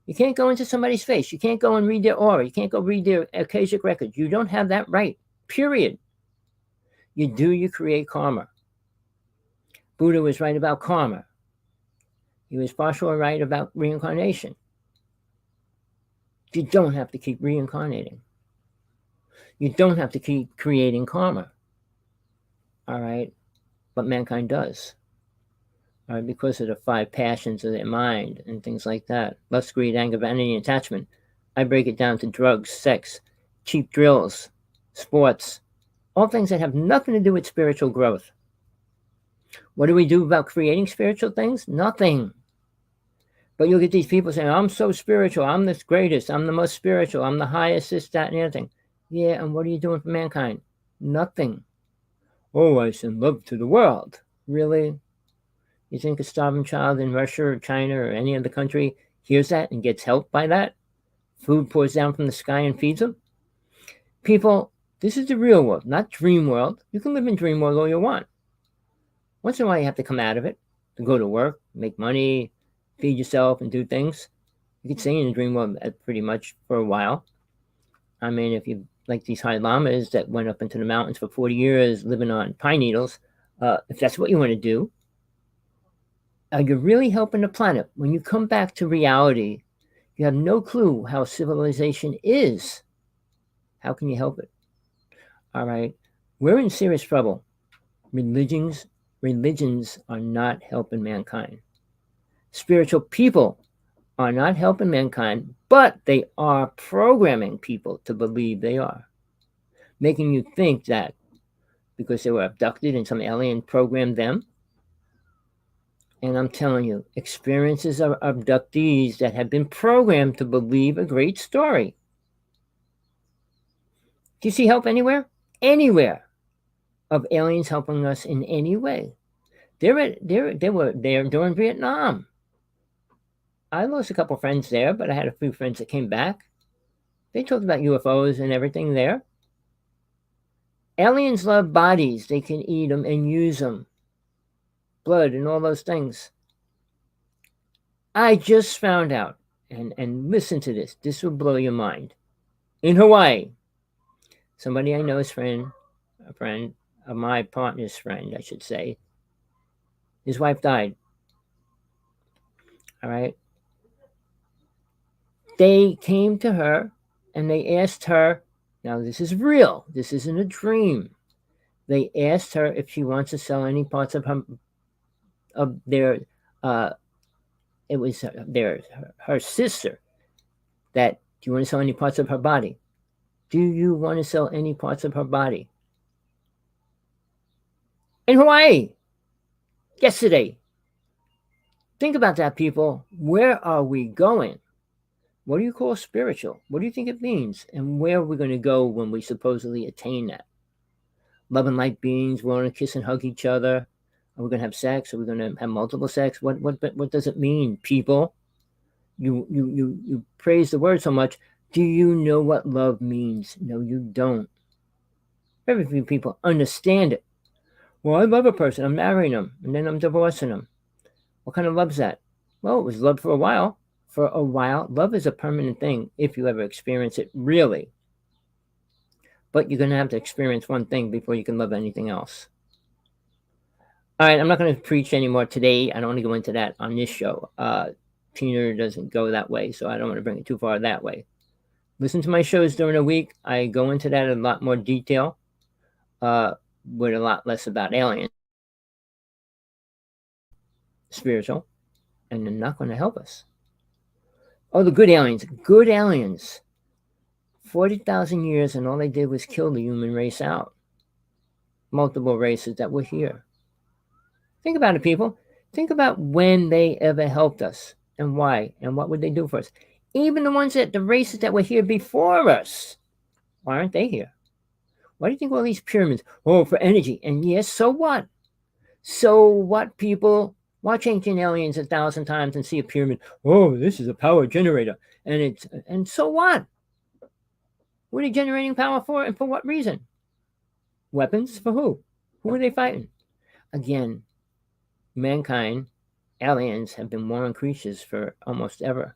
You can't go into somebody's face. You can't go and read their aura. You can't go read their Akashic records. You don't have that right, period. You do, you create karma. Buddha was right about karma. He was partially right about reincarnation. You don't have to keep reincarnating. You don't have to keep creating karma. All right? But mankind does. All right? Because of the 5 passions of their mind and things like that. Lust, greed, anger, vanity, and attachment. I break it down to drugs, sex, cheap drills, sports, all things that have nothing to do with spiritual growth. What do we do about creating spiritual things? Nothing. But you'll get these people saying, I'm so spiritual, I'm the greatest, I'm the most spiritual, I'm the highest, this, that, and the other thing. Yeah, and what are you doing for mankind? Nothing. Oh, I send love to the world. Really? You think a starving child in Russia or China or any other country hears that and gets helped by that? Food pours down from the sky and feeds them? People, This is the real world, not dream world. You can live in dream world all you want. Once in a while, you have to come out of it to go to work, make money, feed yourself, and do things. You could stay in the dream world pretty much for a while. I mean, if you like these high lamas that went up into the mountains for 40 years living on pine needles, if that's what you want to do, you're really helping the planet. When you come back to reality, you have no clue how civilization is. How can you help it? All right. We're in serious trouble. Religions are not helping mankind. Spiritual people are not helping mankind, but they are programming people to believe they are, making you think that because they were abducted and some alien programmed them. And I'm telling you, experiences of abductees that have been programmed to believe a great story. Do you see help anywhere? Anywhere of aliens helping us in any way. They were there during Vietnam. I lost a couple friends there, but I had a few friends that came back. They talked about UFOs and everything there. Aliens love bodies. They can eat them and use them. Blood and all those things. I just found out, and listen to this. This will blow your mind. In Hawaii, somebody I know is a friend of my partner's friend, I should say. His wife died. All right. They came to her and they asked her, now this is real. This isn't a dream. They asked her if she wants to sell any parts of their, it was her sister, that, do you want to sell any parts of her body? Do you want to sell any parts of her body? In Hawaii, yesterday. Think about that, people. Where are we going? What do you call spiritual? What do you think it means? And where are we going to go when we supposedly attain that? Love and light beings, we want to kiss and hug each other. Are we going to have sex? Are we going to have multiple sex? What does it mean, people? You praise the word so much. Do you know what love means? No, you don't. Very few people understand it. Well, I love a person. I'm marrying them, and then I'm divorcing them. What kind of love is that? Well, it was love for a while. For a while, love is a permanent thing if you ever experience it, really. But you're going to have to experience one thing before you can love anything else. All right, I'm not going to preach anymore today. I don't want to go into that on this show. Tina doesn't go that way, so I don't want to bring it too far that way. Listen to my shows during the week. I go into that in a lot more detail, with a lot less about aliens, spiritual, and they're not going to help us. Oh, the good aliens. Good aliens. 40,000 years, and all they did was kill the human race out. Multiple races that were here. Think about it, people. Think about when they ever helped us and why and what would they do for us. Even the races that were here before us, why aren't they here? Why do you think all these pyramids? Oh, for energy. And yes, so what? So what, people? Watch Ancient Aliens 1,000 times and see a pyramid. Oh, this is a power generator. And so what? What are they generating power for, and for what reason? Weapons for who? Who are they fighting? Again, mankind, aliens have been warring creatures for almost ever.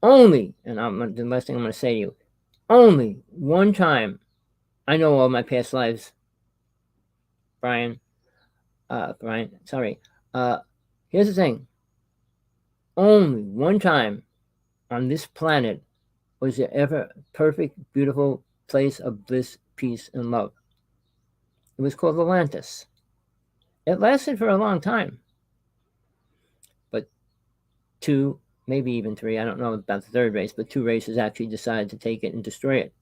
Only, and the last thing I'm going to say to you, only one time, I know all my past lives, Brian, sorry. Here's the thing. Only one time on this planet was there ever a perfect, beautiful place of bliss, peace, and love. It was called Atlantis. It lasted for a long time. But 2, maybe even 3, I don't know about the third race, but 2 races actually decided to take it and destroy it.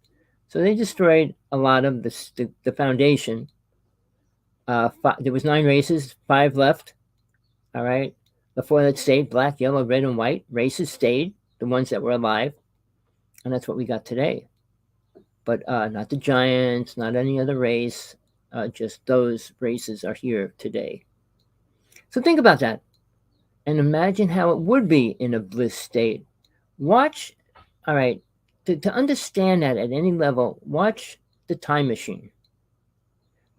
So they destroyed a lot of the foundation. There was 9 races, 5 left. All right. The 4 that stayed, black, yellow, red, and white, races stayed, the ones that were alive. And that's what we got today. But not the giants, not any other race. Just those races are here today. So think about that. And imagine how it would be in a bliss state. Watch, all right, to understand that at any level, watch the Time Machine.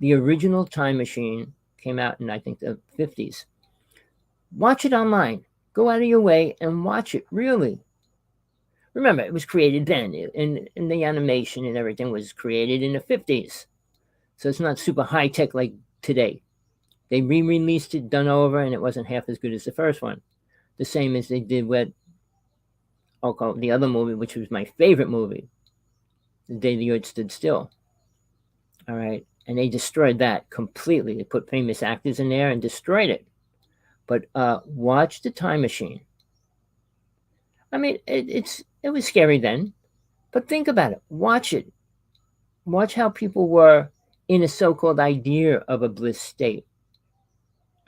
The original Time Machine came out in, I think, the 50s. Watch it online. Go out of your way and watch it, really. Remember, it was created then, and the animation and everything was created in the 50s. So it's not super high-tech like today. They re-released it, done over, and it wasn't half as good as the first one. The same as they did with, I'll call it the other movie, which was my favorite movie, The Day the Earth Stood Still. All right. And they destroyed that completely. They put famous actors in there and destroyed it. But watch the Time Machine. I mean, it was scary then, but think about it. Watch it. Watch how people were in a so-called idea of a bliss state.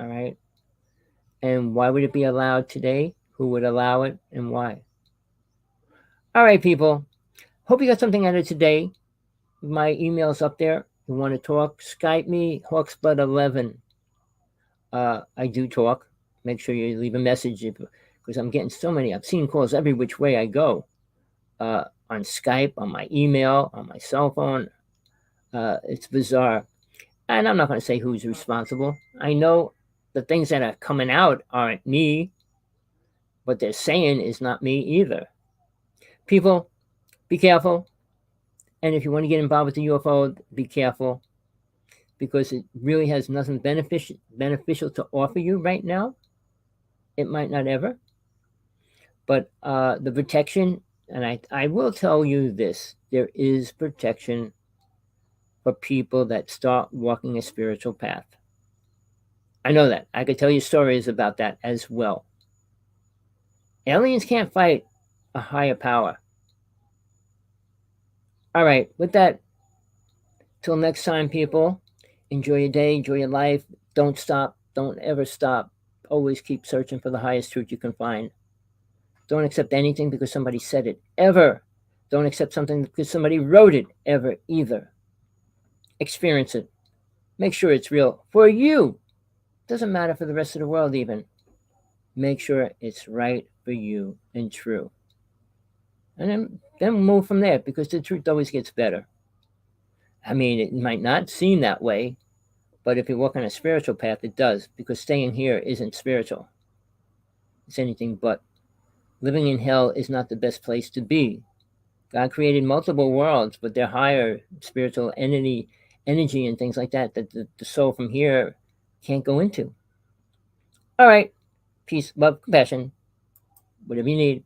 All right. And why would it be allowed today? Who would allow it and why? All right, people. Hope you got something out of today. My email's up there. If you want to talk, Skype me, Hawksblood11. I do talk. Make sure you leave a message because I'm getting so many obscene calls every which way I go. On Skype, on my email, on my cell phone. It's bizarre. And I'm not going to say who's responsible. I know the things that are coming out aren't me. What they're saying is not me either. People, be careful. And if you want to get involved with the UFO, be careful. Because it really has nothing beneficial to offer you right now. It might not ever. But the protection, and I will tell you this, there is protection for people that start walking a spiritual path. I know that. I could tell you stories about that as well. Aliens can't fight a higher power. All right, with that, till next time, people, enjoy your day, enjoy your life. Don't stop. Don't ever stop. Always keep searching for the highest truth you can find. Don't accept anything because somebody said it, ever. Don't accept something because somebody wrote it, ever, either. Experience it. Make sure it's real for you. Doesn't matter for the rest of the world even. Make sure it's right for you and true. And then move from there because the truth always gets better. I mean, it might not seem that way, but if you walk on a spiritual path, it does, because staying here isn't spiritual. It's anything but. Living in hell is not the best place to be. God created multiple worlds, but they're higher spiritual energy and things like that the soul from here can't go into. All right. Peace, love, compassion, whatever you need.